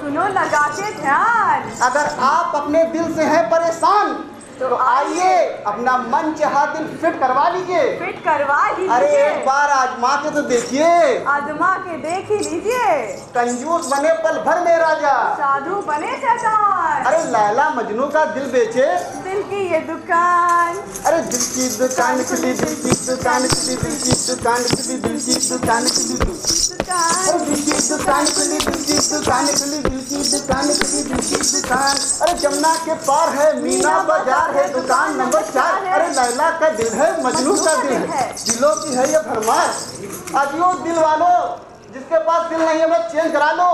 Speaker 1: सुनो लगा के ध्यान,
Speaker 8: अगर आप अपने दिल से हैं परेशान तो आइए अपना मन चाहा दिल फिट करवा लीजिए।
Speaker 1: फिट करवा लीजिए।
Speaker 8: अरे एक बार आजमा के तो देखिए,
Speaker 1: आजमा के देख ही लीजिए।
Speaker 8: कंजूस बने पल भर में राजा,
Speaker 1: साधु बने शैतान।
Speaker 8: अरे लैला मजनू का दिल बेचे
Speaker 1: दिल की ये दुकान,
Speaker 8: अरे दिल की दुकान खुली, दिल की दुकान खुली, दिल की दुकान खुली, दिल की दुकान खुली, अरे दिल की दुकान खुली, दिल की दुकान खुली, दिल की दुकान खुली, दिल की दुकान। अरे जमुना के पार है, मीना बाजार है, दुकान नंबर 4। अरे लैला का दिल है, मजनू का दिल है, दिलों की है ये भरमार। आजियो दिल वालों, जिसके पास दिल नहीं है वो चेंज करा लो,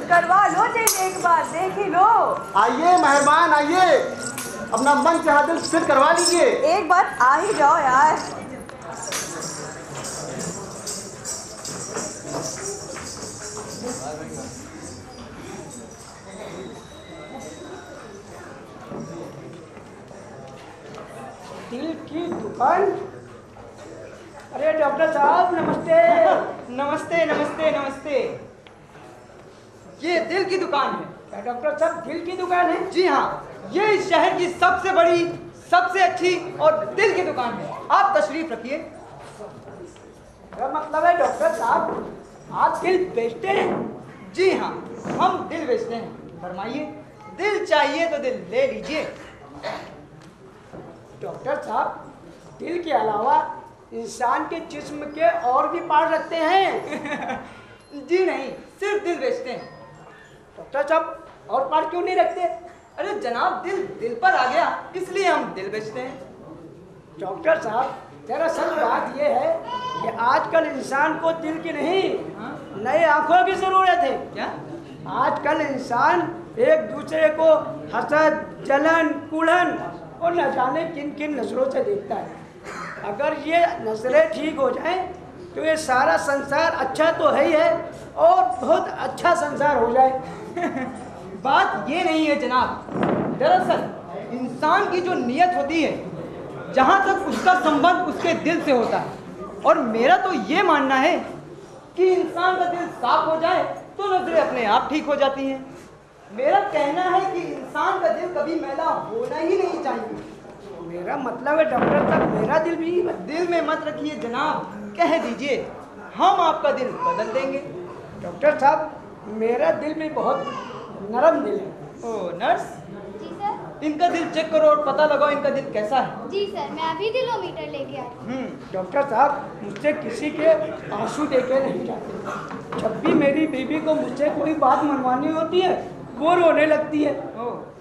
Speaker 1: करवा लो चेंज, एक बार देख ही लो।
Speaker 8: आइए मेहरबान आइए, अपना मन चाहा दिल फिट करवा लीजिए।
Speaker 1: एक बार आ ही जाओ यार।
Speaker 9: बंद। अरे डॉक्टर साहब नमस्ते।
Speaker 4: नमस्ते नमस्ते नमस्ते। ये दिल की दुकान है।
Speaker 9: क्या डॉक्टर साहब दिल की दुकान है?
Speaker 4: जी हाँ, ये इस शहर की सबसे बड़ी, सबसे अच्छी और दिल की दुकान है। आप तशरीफ रखिए।
Speaker 9: मेरा मतलब है डॉक्टर साहब आप दिल बेचते हैं?
Speaker 4: जी हाँ, हम दिल बेचते हैं। फरमाइए, दिल चाहिए तो दिल ले लीजिए।
Speaker 9: डॉक्टर साहब दिल के अलावा इंसान के जिस्म के और भी पार्ट रखते हैं?
Speaker 4: जी नहीं, सिर्फ दिल बेचते हैं।
Speaker 9: डॉक्टर साहब और पार्ट क्यों नहीं रखते?
Speaker 4: अरे जनाब, दिल दिल पर आ गया, इसलिए हम दिल बेचते हैं।
Speaker 9: डॉक्टर साहब दरअसल बात यह है कि आजकल इंसान को दिल की नहीं नए आंखों की जरूरत है।
Speaker 4: क्या?
Speaker 9: आजकल इंसान एक दूसरे को हसद, जलन, कुड़न और न जाने किन किन नजरों से देखता है। अगर ये नजरें ठीक हो जाएं तो ये सारा संसार अच्छा तो है ही है और बहुत अच्छा संसार हो जाए।
Speaker 4: बात ये नहीं है जनाब, दरअसल इंसान की जो नियत होती है, जहाँ तक उसका संबंध उसके दिल से होता है। और मेरा तो ये मानना है कि इंसान का दिल साफ हो जाए तो नजरें अपने आप ठीक हो जाती हैं। मेरा कहना है कि इंसान का दिल कभी मैला होना ही नहीं चाहिए।
Speaker 9: मेरा मतलब है डॉक्टर साहब मेरा दिल भी
Speaker 4: दिल में मत रखिए जनाब, कह दीजिए, हम आपका दिल बदल देंगे।
Speaker 9: डॉक्टर साहब मेरा दिल भी बहुत नरम दिल है।
Speaker 4: ओ नर्स,
Speaker 6: जी सर।
Speaker 4: इनका दिल चेक करो और पता लगाओ इनका दिल कैसा है।
Speaker 6: जी सर, मैं अभी दिलोमीटर लेके आई।
Speaker 9: डॉक्टर साहब मुझसे किसी के आंसू देखे नहीं जाते। जब भी मेरी बीवी को मुझसे कोई बात मनवानी होती है वो रोने लगती है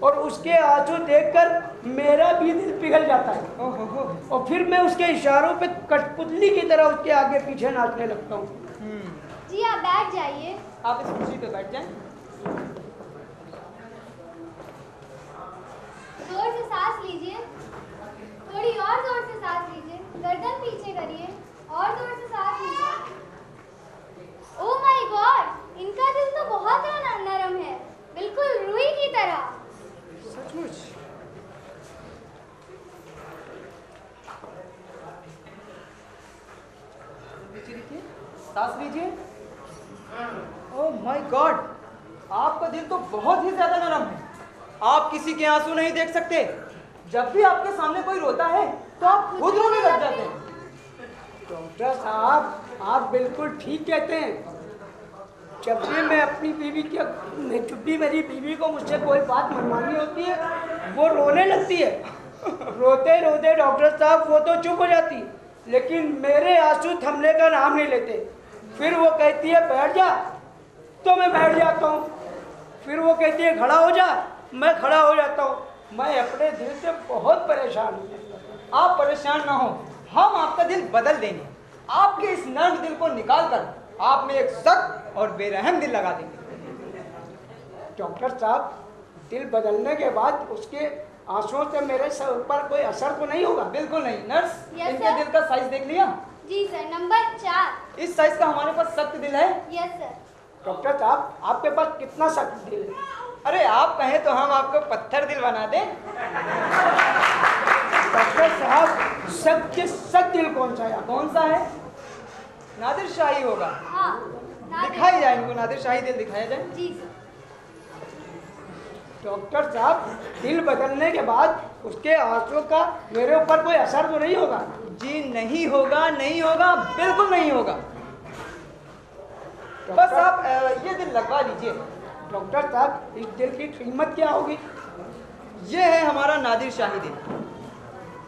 Speaker 9: और उसके आंसू देखकर मेरा भी दिल पिघल जाता है। और फिर मैं उसके इशारों पे कठपुतली की तरह उसके आगे पीछे नाचने लगता हूँ।
Speaker 6: जी आप बैठ जाइए।
Speaker 4: आप इस कुर्सी पे बैठ जाएं।
Speaker 6: जोर से सांस लीजिए, थोड़ी और जोर से सांस लीजिए, गर्दन पीछे करिए और जोर से सांस लीजिए। ओह माय गॉड, इनका दिल तो बहुत नरम है, बिल्कुल रुई की तरह।
Speaker 9: सचमुच?
Speaker 4: सांस लीजिए। ओह माय गॉड, आपका दिल तो बहुत ही ज्यादा नरम है। आप किसी के आंसू नहीं देख सकते। जब भी आपके सामने कोई रोता है तो आप खुद रोने लग जाते हैं।
Speaker 9: डॉक्टर साहब आप बिल्कुल ठीक कहते हैं। जब भी मैं अपनी बीवी की जब भी मेरी बीवी को मुझसे कोई बात मनवानी होती है वो रोने लगती है। रोते रोते डॉक्टर साहब वो तो चुप हो जाती, लेकिन मेरे आंसू थमने का नाम नहीं लेते। फिर वो कहती है बैठ जा, तो मैं बैठ जाता हूँ। फिर वो कहती है खड़ा हो जा, मैं खड़ा हो जाता हूँ। मैं अपने दिल से बहुत परेशान हूँ।
Speaker 4: आप परेशान ना हो, हम आपका दिल बदल देंगे। आपके इस नर्म दिल को निकाल कर आप में एक सख्त और बेरहम दिल लगा देंगे।
Speaker 9: डॉक्टर साहब दिल बदलने के बाद उसके आंसुओं से मेरे सर पर कोई असर तो नहीं होगा?
Speaker 4: बिल्कुल नहीं। नर्स,
Speaker 6: Yes,
Speaker 4: इनके
Speaker 6: sir.
Speaker 4: दिल का साइज देख लिया?
Speaker 6: जी सर, नंबर 4।
Speaker 4: इस साइज का हमारे पास सख्त दिल है।
Speaker 6: Yes sir.
Speaker 9: डॉक्टर साहब आपके पास कितना सख्त दिल है?
Speaker 4: अरे आप कहें तो हम आपको पत्थर दिल बना दें।
Speaker 9: डॉक्टर साहब सबसे सख्त दिल कौन सा है?
Speaker 4: कौन सा है? नादिर शाही होगा।
Speaker 6: हाँ,
Speaker 4: दिखाई जाए इनको, नादिर शाही दिल दिखाया जाए।
Speaker 6: जी सर।
Speaker 9: डॉक्टर साहब दिल बदलने के बाद उसके आंसू का मेरे ऊपर कोई असर तो नहीं होगा?
Speaker 4: जी नहीं होगा, नहीं होगा, बिल्कुल नहीं होगा। बस आप ये दिल लगवा लीजिए।
Speaker 9: डॉक्टर साहब इस दिल की कीमत क्या होगी?
Speaker 4: ये है हमारा नादिर शाही दिल।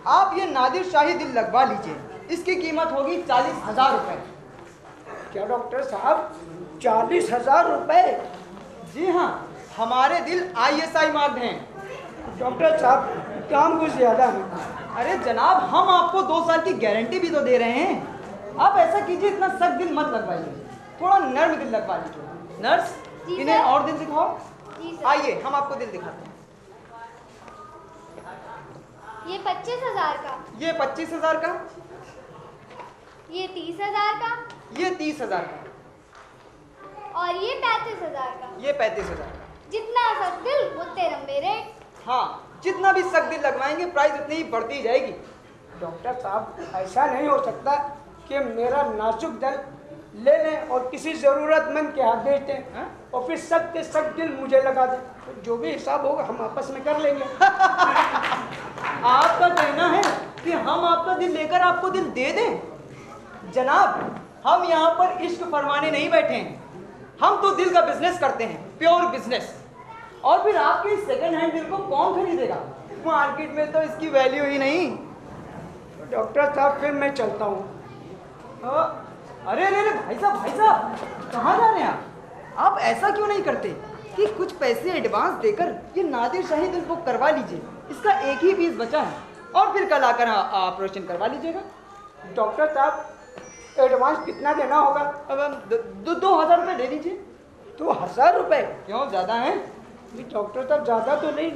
Speaker 4: आप ये नादिर शाही दिल लगवा लीजिए। इसकी कीमत होगी 40,000 रुपए।
Speaker 9: क्या डॉक्टर साहब 40,000 रुपए?
Speaker 4: जी हाँ, हमारे दिल ISI मार्क्ड हैं।
Speaker 9: डॉक्टर साहब काम कुछ ज़्यादा है।
Speaker 4: अरे जनाब, हम आपको 2 साल की गारंटी भी तो दे रहे हैं। आप ऐसा कीजिए, इतना सख्त दिल मत लगवाइए, थोड़ा नर्म दिल लगवा लीजिए। नर्स,
Speaker 6: जी
Speaker 4: इन्हें
Speaker 6: सर।
Speaker 4: और दिल दिखाओ।
Speaker 6: जी सर।
Speaker 4: आइए हम आपको दिल दिखाते हैं।
Speaker 6: ये 25,000 का,
Speaker 4: ये 25,000 का,
Speaker 6: ये 30,000 का
Speaker 4: ये 30,000 का,
Speaker 6: और ये 35,000 का।
Speaker 4: ये 35,000 का।
Speaker 6: जितना सख्त दिल उतने लंबे रेट।
Speaker 4: हाँ, जितना भी सख्त दिल लगवाएंगे प्राइस उतनी ही बढ़ती जाएगी।
Speaker 9: डॉक्टर साहब, ऐसा नहीं हो सकता कि मेरा नाजुक दिल ले लें और किसी ज़रूरतमंद के हाथ बेच दें और फिर सब के सब दिल मुझे लगा दें। तो जो भी हिसाब होगा हम आपस में कर लेंगे।
Speaker 4: आपका कहना है कि हम आपका दिल लेकर आपको दिल दे दें? जनाब, हम यहाँ पर इश्क फरमाने नहीं बैठे हैं, हम तो दिल का बिजनेस करते हैं, प्योर बिजनेस। और फिर आपके सेकंड हैंड दिल को कौन खरीदेगा? मार्केट में तो इसकी वैल्यू ही नहीं।
Speaker 9: डॉक्टर साहब फिर मैं चलता हूँ।
Speaker 4: अरे अरे भाई साहब कहाँ जा रहे हैं आप ऐसा क्यों नहीं करते कि कुछ पैसे एडवांस देकर ये नादिर शाही दिल बुक करवा लीजिए। इसका एक ही पीस बचा है और फिर कल आकर ऑपरेशन करवा लीजिएगा।
Speaker 9: डॉक्टर साहब, एडवांस कितना देना होगा?
Speaker 4: अब 2,000 रुपये दे दीजिए।
Speaker 9: 2,000 रुपये?
Speaker 4: क्यों, ज़्यादा है?
Speaker 9: डॉक्टर साहब ज़्यादा तो नहीं,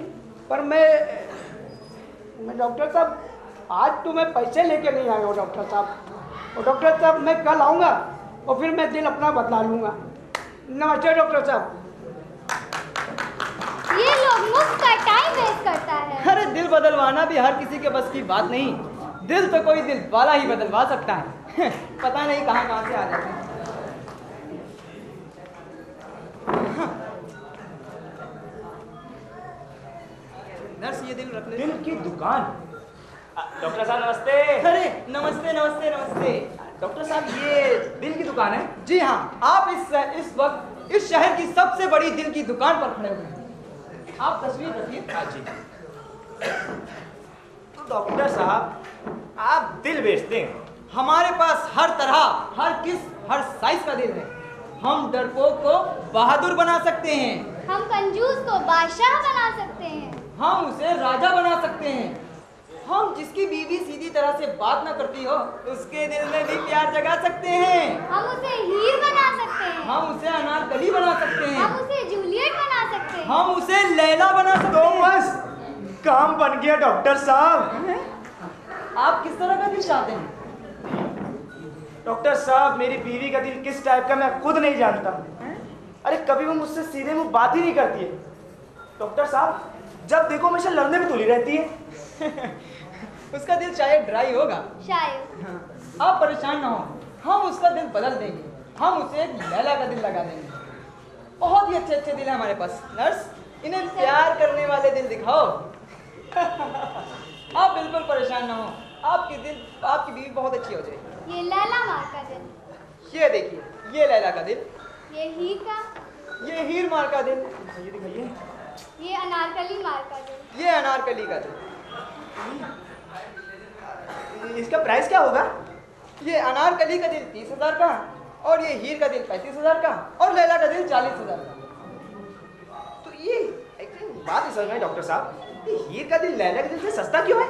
Speaker 9: पर मैं डॉक्टर साहब आज तो मैं पैसे लेके नहीं आया हूँ डॉक्टर साहब। और डॉक्टर साहब मैं कल आऊँगा और फिर मैं दिल अपना बदला लूँगा। नमस्ते डॉक्टर साहब।
Speaker 6: ये लोग मुफ्त का टाइम वेस्ट करता है।
Speaker 4: अरे दिल बदलवाना भी हर किसी के बस की बात नहीं। दिल तो कोई दिल वाला ही बदलवा सकता है। पता नहीं कहाँ से आ जाते हैं। नर्स, ये दिल रख ले।
Speaker 5: दिल की दुकान? डॉक्टर साहब नमस्ते।
Speaker 4: अरे नमस्ते नमस्ते नमस्ते।
Speaker 5: डॉक्टर साहब ये दिल की दुकान है?
Speaker 4: जी हाँ, आप इस वक्त इस शहर की सबसे बड़ी दिल की दुकान पर खड़े हुए हैं। आप तस्वीर रखिए।
Speaker 5: हाँ जी। तो डॉक्टर साहब आप दिल बेचते हैं?
Speaker 4: हमारे पास हर तरह, हर साइज का दिल है। हम डरपोक को बहादुर बना सकते हैं,
Speaker 6: हम कंजूस को बादशाह बना सकते हैं,
Speaker 4: हम उसे राजा बना सकते हैं, हम जिसकी बीवी सीधी तरह से बात ना करती हो उसके दिल में भी प्यार जगा सकते हैं,
Speaker 6: हम उसे हीर बना सकते हैं,
Speaker 4: हम उसे अनारकली बना सकते हैं,
Speaker 6: हम उसे जूलियट बना सकते हैं,
Speaker 4: हम उसे लैला बना सकते हैं।
Speaker 5: बस काम बन गया डॉक्टर साहब।
Speaker 4: आप किस तरह का दिल चाहते हैं?
Speaker 5: डॉक्टर साहब मेरी बीवी का दिल किस टाइप का मैं खुद नहीं जानता। अरे कभी वो मुझसे सीधे मुंह बात ही नहीं करती है। डॉक्टर साहब जब देखो हमेशा लड़ने में तुली रहती है।
Speaker 4: उसका दिल शायद ड्राई होगा।
Speaker 6: शायद।
Speaker 4: हाँ। आप परेशान ना हो, हम उसका दिल बदल देंगे। हम उसे एक लैला का दिल लगा देंगे। बहुत ही अच्छे अच्छे दिल है हमारे पास। नर्स, इन्हें प्यार करने वाले दिल दिखाओ। आप बिल्कुल परेशान ना हो, आपकी बीवी बहुत अच्छी हो जाएगी।
Speaker 6: ये लैला मार का दिल।
Speaker 4: ये देखिए, ये लैला का दिल।
Speaker 6: ये हीर का।
Speaker 4: ये हीर मार का दिल।
Speaker 5: ये दिखाइए।
Speaker 6: ये अनारकली मार का दिल।
Speaker 4: ये अनारकली का दिल।
Speaker 5: इसका प्राइस क्या होगा?
Speaker 4: ये अनारकली का दिल 30,000 का और ये हीर का दिल 35,000 का और लैला का दिल 40,000 का।
Speaker 5: तो ये एक बात नहीं समझ में डॉक्टर साहब, ये हीर का दिल लैला के दिल से सस्ता क्यों है?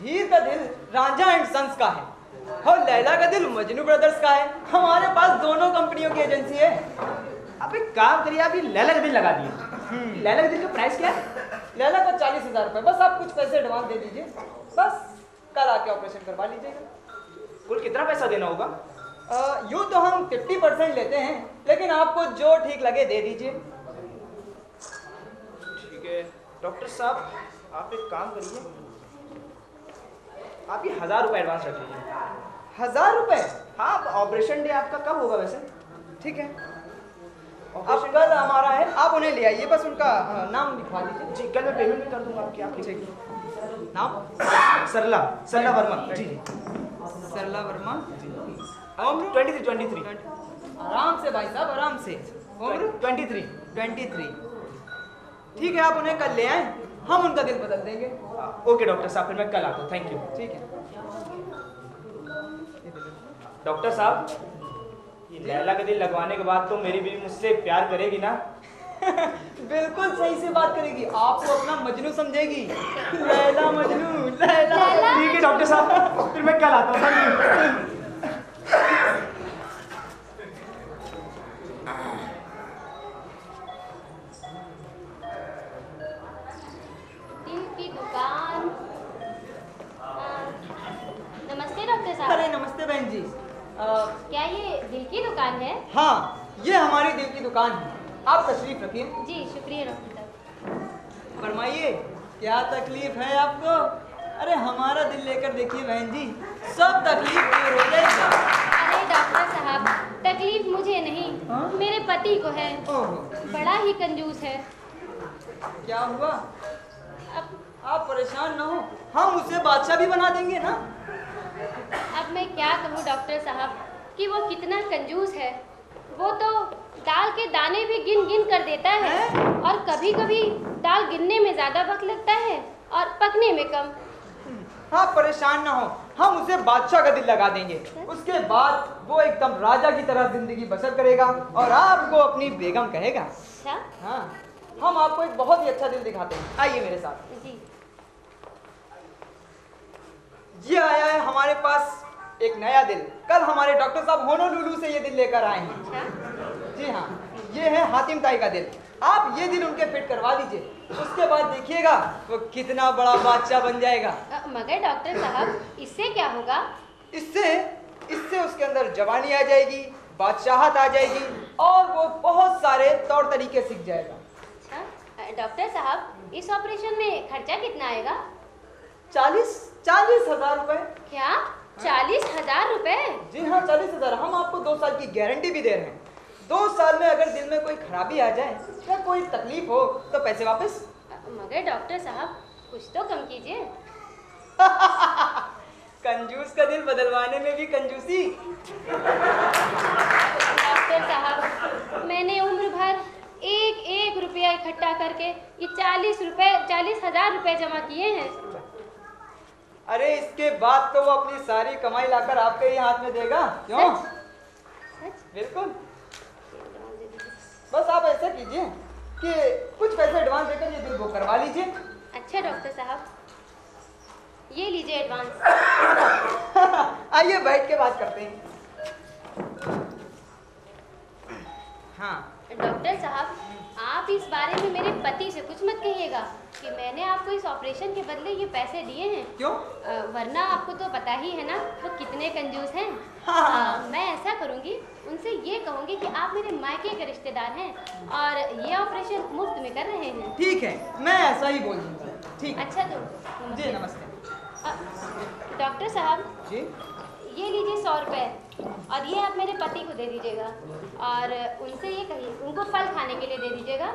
Speaker 4: हीर का दिल रांझा एंड सन्स का है और लैला का दिल मजनू ब्रदर्स का है। हमारे पास दोनों कंपनियों की एजेंसी है।
Speaker 5: आप एक काम करिए, आप ये लैला का दिल लगा दिए। लैला के दिल का प्राइस क्या है?
Speaker 4: लैला का 40,000 रुपये। बस आप कुछ पैसे एडवांस दे दीजिए, बस कल आके ऑपरेशन करवा लीजिएगा।
Speaker 5: कुल कितना पैसा देना होगा?
Speaker 4: यूँ तो हम 50% लेते हैं, लेकिन आपको जो ठीक लगे दे दीजिए।
Speaker 5: ठीक है डॉक्टर साहब, आप एक काम करिए, आप ये 1,000 रुपये एडवांस रख लीजिए।
Speaker 4: 1,000 रुपये?
Speaker 5: हाँ, ऑपरेशन डे आपका कब होगा वैसे?
Speaker 4: ठीक है, अब कल हमारा है, आप उन्हें ले आइए, बस उनका नाम लिखवा दीजिए।
Speaker 5: जी, कल मैं पेमेंट भी कर दूंगा आपकी। आप लिखिए
Speaker 4: नाम?
Speaker 5: सरला वर्मा जी।
Speaker 4: सरला वर्मा।
Speaker 5: 23।
Speaker 4: आराम से भाई साहब, आराम से। 23। ठीक है, आप उन्हें कल ले आए, हम उनका दिल बदल देंगे।
Speaker 5: ओके डॉक्टर साहब, फिर मैं कल आता हूँ। Thank you.
Speaker 4: ठीक है
Speaker 5: डॉक्टर साहब, ये लैला का दिल लगवाने के बाद तो मेरी बीवी मुझसे प्यार करेगी ना?
Speaker 4: बिल्कुल सही से बात करेगी, आपको अपना मजनू समझेगी। लैला मजनू, लैला।
Speaker 5: ठीक है डॉक्टर साहब, फिर मैं कल आता हूँ।
Speaker 6: दिल की दुकान। नमस्ते डॉक्टर साहब।
Speaker 4: अरे नमस्ते बहन जी।
Speaker 6: क्या ये दिल की दुकान है?
Speaker 4: हाँ, ये हमारी दिल की दुकान है। आप तशरीफ रखिए।
Speaker 6: जी शुक्रिया डॉक्टर साहब।
Speaker 4: फरमाइए, क्या तकलीफ है आपको? अरे हमारा दिल लेकर देखिए बहन जी, सब तकलीफ दूर हो जाएगी।
Speaker 6: अरे डॉक्टर साहब, तकलीफ मुझे नहीं,
Speaker 4: हाँ?
Speaker 6: मेरे पति को है।
Speaker 4: ओह,
Speaker 6: बड़ा ही कंजूस है।
Speaker 4: क्या हुआ?
Speaker 6: अब
Speaker 4: आप परेशान ना हो, हम उसे बादशाह भी बना देंगे ना।
Speaker 6: अब मैं क्या कहूँ डॉक्टर साहब कि वो कितना कंजूस है। वो तो दाल के दाने भी गिन गिन कर देता है और कभी कभी दाल गिनने में ज़्यादा वक्त लगता है और पकने में कम।
Speaker 4: हाँ, परेशान ना हो, हम उसे बादशाह का दिल लगा देंगे। उसके बाद वो एकदम राजा की तरह जिंदगी बसर करेगा और आपको अपनी बेगम कहेगा।
Speaker 6: अच्छा
Speaker 4: हाँ, हम आपको एक बहुत ही अच्छा दिल दिखाते हैं, आइए मेरे साथ।
Speaker 6: जी।
Speaker 4: ये आया है हमारे पास एक नया दिल। कल हमारे डॉक्टर साहब होनोलुलु से ये दिल लेकर आए हैं।
Speaker 6: अच्छा
Speaker 4: जी हाँ, ये है हातिम ताई का दिल। आप ये दिल उनके फिट करवा दीजिए, उसके बाद देखिएगा वो कितना बड़ा बादशाह बन जाएगा।
Speaker 6: मगर डॉक्टर साहब, इससे क्या होगा?
Speaker 4: इससे उसके अंदर जवानी आ जाएगी, बादशाहत आ जाएगी और वो बहुत सारे तौर तरीके सीख जाएगा।
Speaker 6: अच्छा डॉक्टर साहब, इस ऑपरेशन में खर्चा कितना आएगा?
Speaker 4: 40,000 रुपए।
Speaker 6: क्या 40,000 रुपए?
Speaker 4: जी हाँ, 40,000। हम आपको 2 साल की गारंटी भी दे रहे हैं। 2 साल में अगर दिल में कोई खराबी आ जाए या कोई तकलीफ हो तो पैसे वापस।
Speaker 6: मगर डॉक्टर साहब, कुछ तो कम कीजिए।
Speaker 4: कंजूस का दिल बदलवाने में भी कंजूसी।
Speaker 6: डॉक्टर साहब, मैंने उम्र भर एक एक रुपया इकट्ठा करके ये 40,000 रुपए जमा किए हैं।
Speaker 4: अरे इसके बाद तो वो अपनी सारी कमाई लाकर आपके ही हाथ में देगा। क्यों?
Speaker 6: सच?
Speaker 4: बिल्कुल। बस आप ऐसा कीजिए कि कुछ पैसे एडवांस देकर ये बिल बुक करवा लीजिए।
Speaker 6: अच्छा डॉक्टर साहब, ये लीजिए एडवांस।
Speaker 4: आइए बैठ के बात करते हैं। हाँ
Speaker 6: डॉक्टर साहब, आप इस बारे में मेरे पति से कुछ मत कहिएगा कि मैंने आपको इस ऑपरेशन के बदले ये पैसे दिए हैं।
Speaker 4: क्यों?
Speaker 6: वरना आपको तो पता ही है ना वो कितने कंजूस हैं।
Speaker 4: हाँ।
Speaker 6: मैं ऐसा करूंगी, उनसे ये कहूंगी कि आप मेरे मायके के रिश्तेदार हैं और ये ऑपरेशन मुफ्त में कर रहे हैं।
Speaker 4: ठीक है, मैं ऐसा ही बोल दूंगा। ठीक।
Speaker 6: अच्छा तो
Speaker 4: जी नमस्ते।
Speaker 6: डॉक्टर साहब
Speaker 4: जी,
Speaker 6: ये लीजिए 100 रुपए और ये आप मेरे पति को दे दीजिएगा और उनसे ये कहिए उनको फल खाने के लिए दे दीजिएगा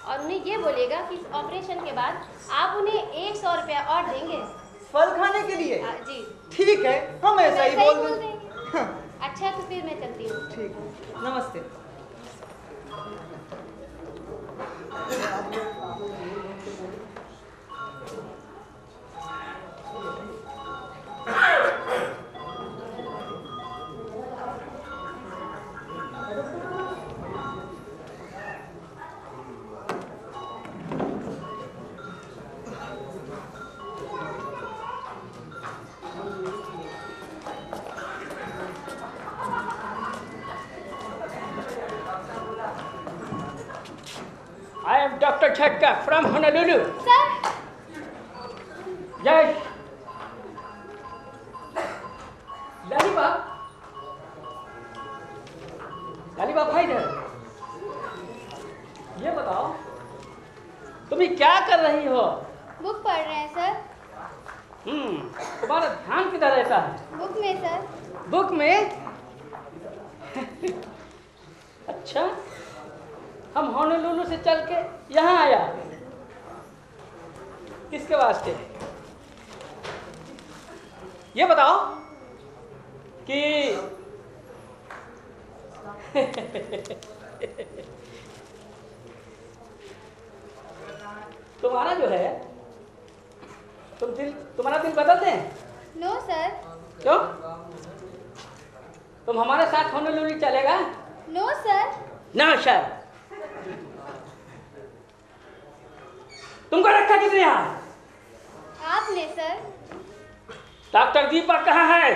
Speaker 6: और उन्हें ये बोलिएगा कि इस ऑपरेशन के बाद आप उन्हें 100 रुपया और देंगे
Speaker 4: फल खाने के लिए।
Speaker 6: जी
Speaker 4: ठीक है, हम ऐसा ही बोल देंगे।
Speaker 6: देंगे। अच्छा तो फिर मैं चलती हूँ।
Speaker 4: ठीक, नमस्ते।
Speaker 10: I am Dr. Chakka from Honolulu.
Speaker 6: Sir
Speaker 10: Yes. लालीबाप भाई इधर। ये बताओ तुम्हें क्या कर रही हो?
Speaker 6: बुक पढ़ रहे हैं सर।
Speaker 10: तुम्हारा ध्यान किधर रहता है?
Speaker 6: बुक में सर।
Speaker 10: बुक में? अच्छा, हम होनोलुलु से चल के यहाँ आया किसके वास्ते? ये बताओ कि तुम्हारा जो है तुम्हारा दिल बदलते हैं?
Speaker 6: No sir.
Speaker 10: क्यों? तुम हमारे साथ होनोलुलु चलेगा?
Speaker 6: No sir.
Speaker 10: ना सर। तुमको रखा किसने यहाँ?
Speaker 6: आपने सर।
Speaker 10: डॉक्टर दीपक कहाँ है?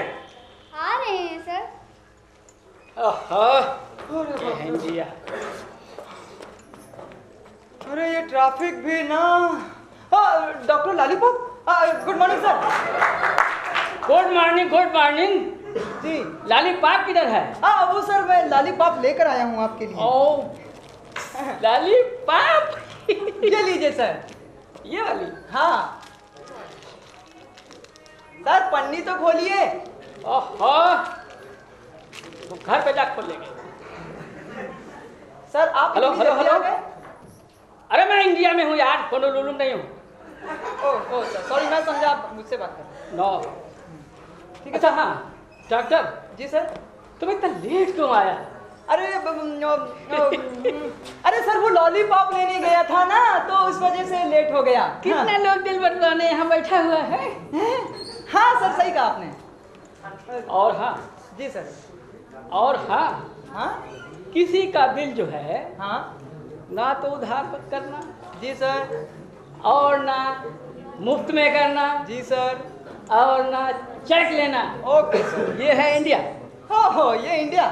Speaker 6: आ रहे हैं सर।
Speaker 4: अरे ये ट्रैफिक भी ना। Doctor lollipop, good morning sir.
Speaker 10: Good morning, good morning.
Speaker 4: जी,
Speaker 10: लॉलीपॉप किधर है?
Speaker 4: वो सर मैं लॉलीपॉप लेकर आया हूँ आपके लिए।
Speaker 10: ओह, लॉलीपॉप।
Speaker 4: ये लीजिए सर।
Speaker 10: ये वाली?
Speaker 4: हाँ। सर पन्नी तो खोलिए।
Speaker 10: ओहो, तुम घर पे जा खोलेंगे।
Speaker 4: सर आप
Speaker 10: हेलो
Speaker 4: इतनी
Speaker 10: हेलो
Speaker 4: जल्दी
Speaker 10: हेलो।
Speaker 4: आ गए?
Speaker 10: अरे मैं इंडिया में हूँ यार, होनोलुलु नहीं हूँ।
Speaker 4: ओह सर सॉरी, मैं समझा आप मुझसे बात कर रहे
Speaker 10: नो ठीक है। अच्छा हाँ डॉक्टर।
Speaker 4: हैं। जी सर।
Speaker 10: तुम इतना लेट क्यों आया?
Speaker 4: अरे अरे सर वो लॉलीपॉप लेने गया था ना, तो उस वजह से लेट हो गया।
Speaker 10: कितने लोग दिल बदलाने यहाँ बैठा हुआ है?
Speaker 4: हाँ सर सही कहा आपने।
Speaker 10: और हाँ
Speaker 4: जी सर।
Speaker 10: और हाँ
Speaker 4: हाँ
Speaker 10: किसी का दिल जो है
Speaker 4: हाँ
Speaker 10: ना तो उधार मत करना
Speaker 4: जी सर।
Speaker 10: और ना मुफ्त में करना
Speaker 4: जी सर।
Speaker 10: और ना चेक लेना।
Speaker 4: Okay sir.
Speaker 10: ये है इंडिया।
Speaker 4: हो ये इंडिया।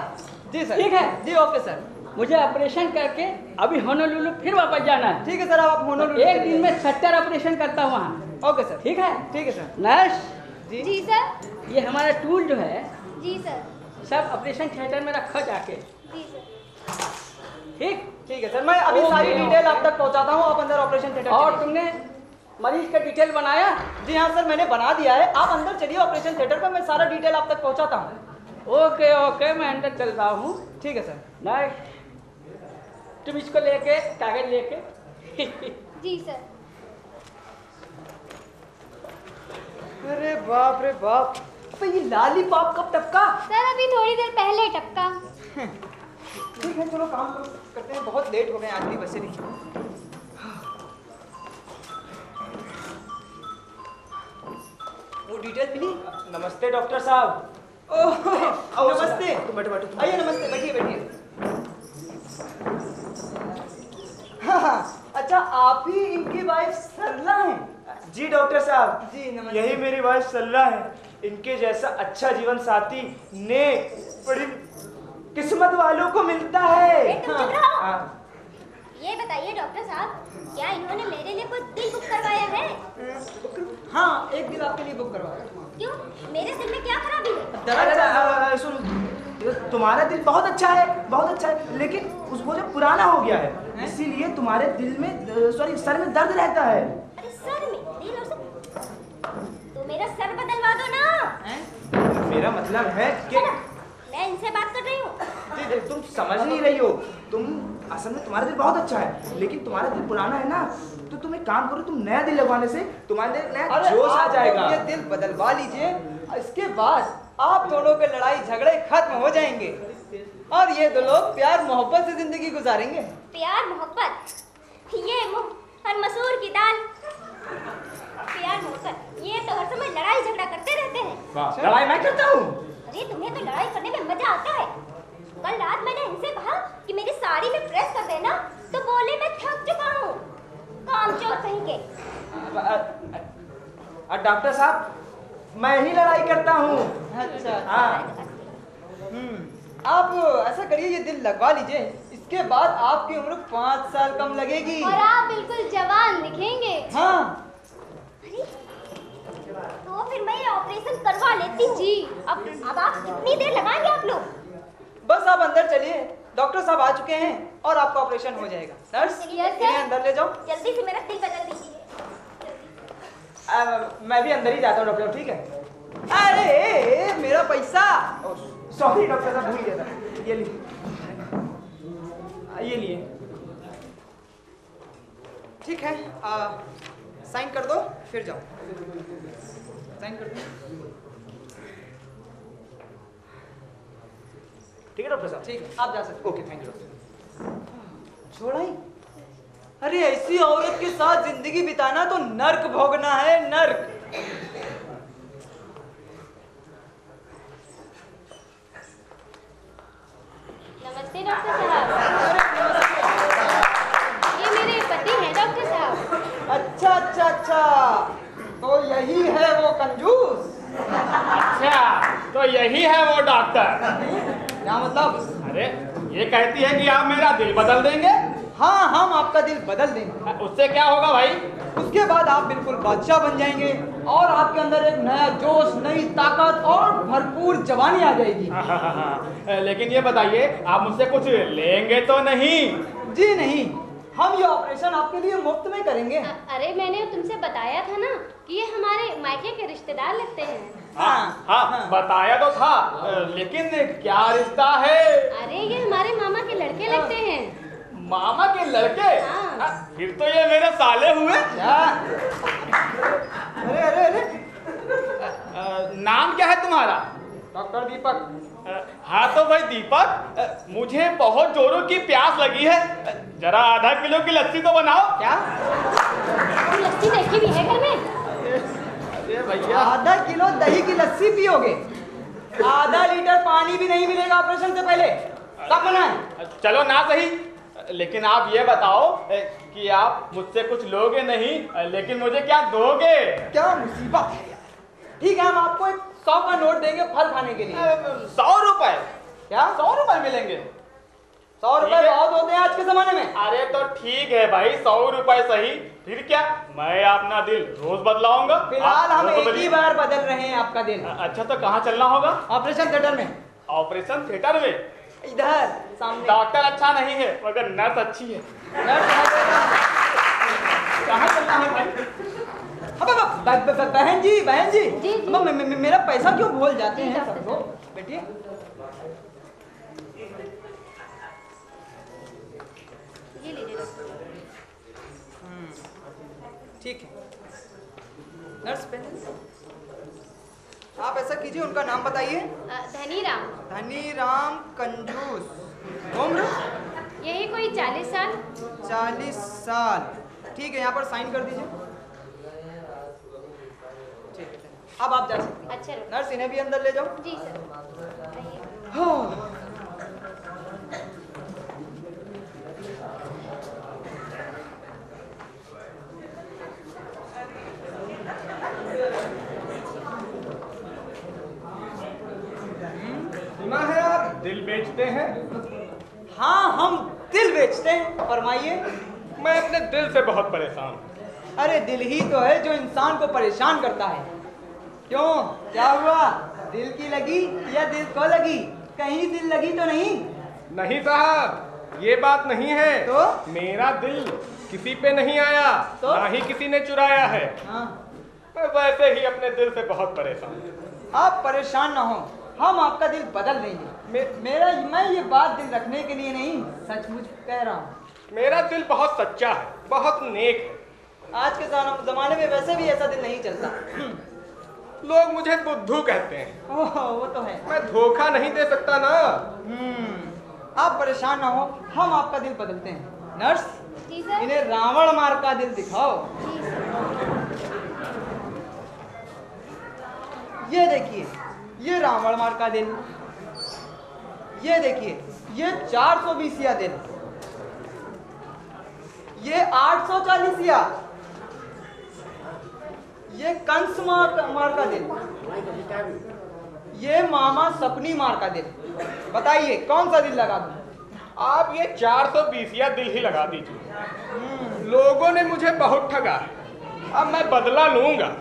Speaker 4: जी सर।
Speaker 10: ठीक है।
Speaker 4: जी ओके सर।
Speaker 10: मुझे ऑपरेशन करके अभी होनोलुलु फिर वापस जाना है।
Speaker 4: ठीक है सर, आप होनोलुलु
Speaker 10: एक दिन में 70 ऑपरेशन करता हूँ वहाँ।
Speaker 4: Okay sir.
Speaker 10: ठीक है।
Speaker 4: ठीक है सर।
Speaker 10: नर्स
Speaker 4: जी
Speaker 6: जी सर।
Speaker 10: ये हमारा टूल जो है
Speaker 6: जी सर।
Speaker 10: सब ऑपरेशन थिएटर में रखो जाके।
Speaker 6: जी सर।
Speaker 10: ठीक
Speaker 4: ठीक है सर, मैं अभी
Speaker 10: ओके,
Speaker 4: सारी
Speaker 10: ओके।
Speaker 4: डिटेल आप तक पहुंचाता हूँ। आप अंदर ऑपरेशन थिएटर
Speaker 10: और
Speaker 4: चलिए।
Speaker 10: तुमने मरीज का डिटेल बनाया?
Speaker 4: जी हाँ सर, मैंने बना दिया है। आप अंदर चलिए ऑपरेशन थिएटर पर, मैं सारा डिटेल आप तक पहुंचाता हूँ।
Speaker 10: ओके ओके, मैं अंदर चल रहा हूँ।
Speaker 4: ठीक है सर।
Speaker 10: नहीं तुम इसको लेके कागज लेके
Speaker 6: जी सर।
Speaker 4: अरे बाप रे बाप, अबे ये लॉलीपॉप कब टपका?
Speaker 6: सर अभी थोड़ी देर पहले टपका।
Speaker 4: ठीक है चलो काम करते हैं, बहुत लेट हो गए आज भी बसे नहीं। वो डिटेल मिली?
Speaker 5: नमस्ते डॉक्टर साहब।
Speaker 4: ओह नमस्ते।
Speaker 5: बैठो बैठो।
Speaker 4: आइए नमस्ते, बैठिए बैठिए। हाँ, अच्छा आप ही इनकी वाइफ सरला हैं?
Speaker 5: जी डॉक्टर साहब,
Speaker 4: जी नमस्ते।
Speaker 5: यही मेरी वाइफ सल्ला है। इनके जैसा अच्छा जीवन साथी नेक बड़ी किस्मत वालों को मिलता है।
Speaker 6: तुम चुप रहो।
Speaker 5: हाँ।
Speaker 6: ये बताइए डॉक्टर साहब, क्या इन्होंने मेरे लिए कोई दिल बुक करवाया है?
Speaker 4: हाँ एक दिन आपके लिए बुक करवाया।
Speaker 6: क्यों? मेरे दिल में क्या खराबी है?
Speaker 4: दरअसल
Speaker 5: सुन, तुम्हारा दिल बहुत अच्छा है, बहुत अच्छा है, लेकिन उसको जो पुराना हो गया है, इसीलिए तुम्हारे दिल में सॉरी सर में दर्द रहता है।
Speaker 6: अरे सर में दिल और सर, तो मेरा सर बदलवा दो ना।
Speaker 5: मेरा मतलब है कि
Speaker 6: मैं इनसे बात कर रही हूँ।
Speaker 5: तुम समझ नहीं रही हो। तुम असल में तुम्हारा दिल बहुत अच्छा है, लेकिन तुम्हारा दिल पुराना है ना, तो तुम एक काम करो, तुम नया दिल लगवाने से तुम्हारे दिल नया जोश आ जाएगा।
Speaker 4: ये दिल बदलवा लीजिए, इसके बाद आप दोनों के लड़ाई झगड़े खत्म हो जाएंगे और ये दो लोग प्यार मोहब्बत से जिंदगी गुजारेंगे।
Speaker 6: प्यार मोहब्बत, ये मुंह और मसूर की दाल। प्यार मोहब्बत, ये तो हर समय लड़ाई झगड़ा करते रहते हैं।
Speaker 5: लड़ाई मैं करता हूँ?
Speaker 6: अरे तुम्हें तो लड़ाई करने में मजा आता है। कल रात मैंने इनसे कहा कि मेरी साड़ी में प्रेस कर देना, तो बोले मैं थक चुका हूँ, कामचोर कहीं के।
Speaker 5: डॉक्टर साहब, मैं ही लड़ाई करता हूँ।
Speaker 4: अच्छा
Speaker 5: हाँ।
Speaker 4: आप ऐसा करिए, ये दिल लगवा लीजिए, इसके बाद आपकी उम्र 5 साल कम लगेगी
Speaker 6: और आप बिल्कुल जवान दिखेंगे।
Speaker 4: हाँ।
Speaker 6: अरे तो फिर मैं ये ऑपरेशन करवा लेती हूँ। जी अब आप कितनी देर लगाएंगे आप लोग?
Speaker 4: बस आप अंदर चलिए, डॉक्टर साहब आ चुके हैं और आपका ऑपरेशन हो जाएगा। नर्स इन्हें अंदर ले जाओ।
Speaker 6: जल्दी से मेरा दिल बदल दीजिए।
Speaker 5: मैं भी अंदर ही जाता हूँ डॉक्टर, ठीक है?
Speaker 4: अरे मेरा पैसा।
Speaker 5: सॉरी डॉक्टर साहब, भूल गया था। ये लिए, ये लिए।
Speaker 4: ठीक है, साइन कर दो फिर जाओ। साइन कर दो।
Speaker 5: ठीक है डॉक्टर साहब?
Speaker 4: ठीक है, आप जा सकते।
Speaker 5: Okay, thank you doctor.
Speaker 4: छोड़ाई? अरे ऐसी औरत के साथ जिंदगी बिताना तो नर्क भोगना है, नर्क।
Speaker 6: नमस्ते डॉक्टर साहब। ये मेरे पति हैं डॉक्टर साहब।
Speaker 4: अच्छा अच्छा अच्छा, तो यही है वो कंजूस।
Speaker 2: अच्छा तो यही है वो डॉक्टर।
Speaker 4: क्या मतलब?
Speaker 2: अरे ये कहती है कि आप मेरा दिल बदल देंगे।
Speaker 4: हाँ, हम आपका दिल बदल देंगे।
Speaker 2: उससे क्या होगा भाई?
Speaker 4: उसके बाद आप बिल्कुल बादशाह बन जाएंगे और आपके अंदर एक नया जोश, नई ताकत और भरपूर जवानी आ जाएगी।
Speaker 2: लेकिन ये बताइए, आप मुझसे कुछ लेंगे तो नहीं?
Speaker 4: जी नहीं, हम ये ऑपरेशन आपके लिए मुफ्त में करेंगे।
Speaker 6: अरे मैंने तुमसे बताया था ना कि ये हमारे मायके के रिश्तेदार लगते हैं।
Speaker 2: हाँ, बताया तो था, लेकिन क्या रिश्ता है?
Speaker 6: अरे ये हमारे मामा के लड़के लगते हैं।
Speaker 2: मामा के लड़के?
Speaker 6: हाँ।
Speaker 2: फिर तो ये मेरे साले हुए।
Speaker 4: क्या? अरे अरे अरे,
Speaker 2: नाम क्या है तुम्हारा?
Speaker 4: डॉक्टर दीपक।
Speaker 2: हाँ तो भाई दीपक, मुझे बहुत जोरों की प्यास लगी है, जरा आधा किलो की लस्सी तो बनाओ।
Speaker 4: क्या?
Speaker 6: लस्सी देखी भी है घर में?
Speaker 2: ये भैया,
Speaker 4: आधा किलो दही की लस्सी पियोगे? आधा लीटर पानी भी नहीं मिलेगा ऑपरेशन से पहले। कब बनाए?
Speaker 2: चलो ना सही, लेकिन आप ये बताओ कि आप मुझसे कुछ लोगे नहीं, लेकिन मुझे क्या दोगे?
Speaker 4: क्या मुसीबत है यार। ठीक है, हम आपको एक 100 का नोट देंगे फल खाने के लिए।
Speaker 2: 100 रुपए?
Speaker 4: क्या?
Speaker 2: 100 रुपए मिलेंगे?
Speaker 4: 100 रुपए बहुत होते हैं आज के जमाने में।
Speaker 2: अरे तो ठीक है भाई, 100 रुपए सही। फिर क्या, मैं अपना दिल रोज बदलाऊंगा।
Speaker 4: फिलहाल हम
Speaker 2: रोज
Speaker 4: एक ही
Speaker 2: बदलिए।
Speaker 4: बार बदल रहे हैं आपका दिल।
Speaker 2: अच्छा तो कहाँ चलना होगा?
Speaker 4: ऑपरेशन थिएटर में।
Speaker 2: ऑपरेशन थिएटर में?
Speaker 4: इधर सामने।
Speaker 2: डॉक्टर अच्छा नहीं है मगर नर्स अच्छी है।
Speaker 4: नर्स है।
Speaker 2: कहाँ चलना है भाई?
Speaker 4: बहन जी, बहन जी,
Speaker 6: जी।
Speaker 4: मेरा पैसा क्यों भूल जाते हैं सब लोग? बैठिए।
Speaker 6: ये लीजिए।
Speaker 4: ठीक है नर्स, पहले आप ऐसा कीजिए, उनका नाम बताइए।
Speaker 6: धनीराम।
Speaker 4: धनीराम कंजूस। उम्र?
Speaker 6: यही कोई 40 साल।
Speaker 4: 40 साल। ठीक है, यहाँ पर साइन कर दीजिए। ठीक है, अब आप जा सकते हैं।
Speaker 6: अच्छा
Speaker 4: नर्स, इन्हें भी अंदर ले जाओ।
Speaker 6: जी सर। आइए।
Speaker 4: हाँ।
Speaker 3: सुना है आप दिल बेचते हैं?
Speaker 4: हाँ, हम दिल बेचते हैं। फरमाइए।
Speaker 3: मैं अपने दिल से बहुत परेशान हूँ।
Speaker 4: अरे दिल ही तो है जो इंसान को परेशान करता है। क्यों, क्या हुआ? दिल की लगी या दिल को लगी? कहीं दिल लगी तो नहीं?
Speaker 3: नहीं साहब, ये बात नहीं है।
Speaker 4: तो?
Speaker 3: मेरा दिल किसी पे नहीं आया,
Speaker 4: तो?
Speaker 3: ना ही किसी ने चुराया है।
Speaker 4: हाँ।
Speaker 3: मैं वैसे ही अपने दिल से बहुत परेशान हूँ।
Speaker 4: आप परेशान ना हो, हम आपका दिल बदल देंगे। मैं ये बात दिल रखने के लिए नहीं, सचमुच कह रहा हूँ।
Speaker 3: मेरा दिल बहुत सच्चा है, बहुत नेक है।
Speaker 4: आज के जमाने में वैसे भी ऐसा दिल नहीं चलता।
Speaker 3: लोग मुझे बुद्धू कहते हैं।
Speaker 4: ओह, वो तो है।
Speaker 3: मैं धोखा नहीं दे सकता ना।
Speaker 4: आप परेशान ना हो, हम आपका दिल बदलते हैं। नर्स,
Speaker 6: जी सर।
Speaker 4: इन्हें रावण मार का दिल दिखाओ।
Speaker 6: जी सर।
Speaker 4: ये देखिए, ये रावण मार का दिल। ये देखिए, ये 420 दिल। ये 840। ये कंस मार का दिल। ये मामा सपनी मार का दिल। बताइए कौन सा दिल लगा दूं?
Speaker 3: आप ये 420 दिल ही लगा दीजिए। लोगों ने मुझे बहुत ठगा है, अब मैं बदला लूंगा।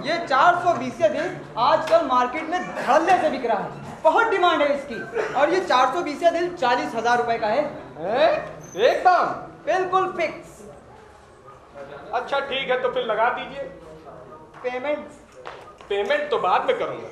Speaker 4: ये 420 दिल आजकल मार्केट में धड़ल्ले से बिक रहा है। बहुत डिमांड है इसकी। और ये 420 दिल 40,000 रुपए का है।
Speaker 3: एकदम
Speaker 4: बिल्कुल फिक्स।
Speaker 3: अच्छा ठीक है, तो फिर लगा दीजिए।
Speaker 4: पेमेंट?
Speaker 3: पेमेंट तो बाद में करूंगा।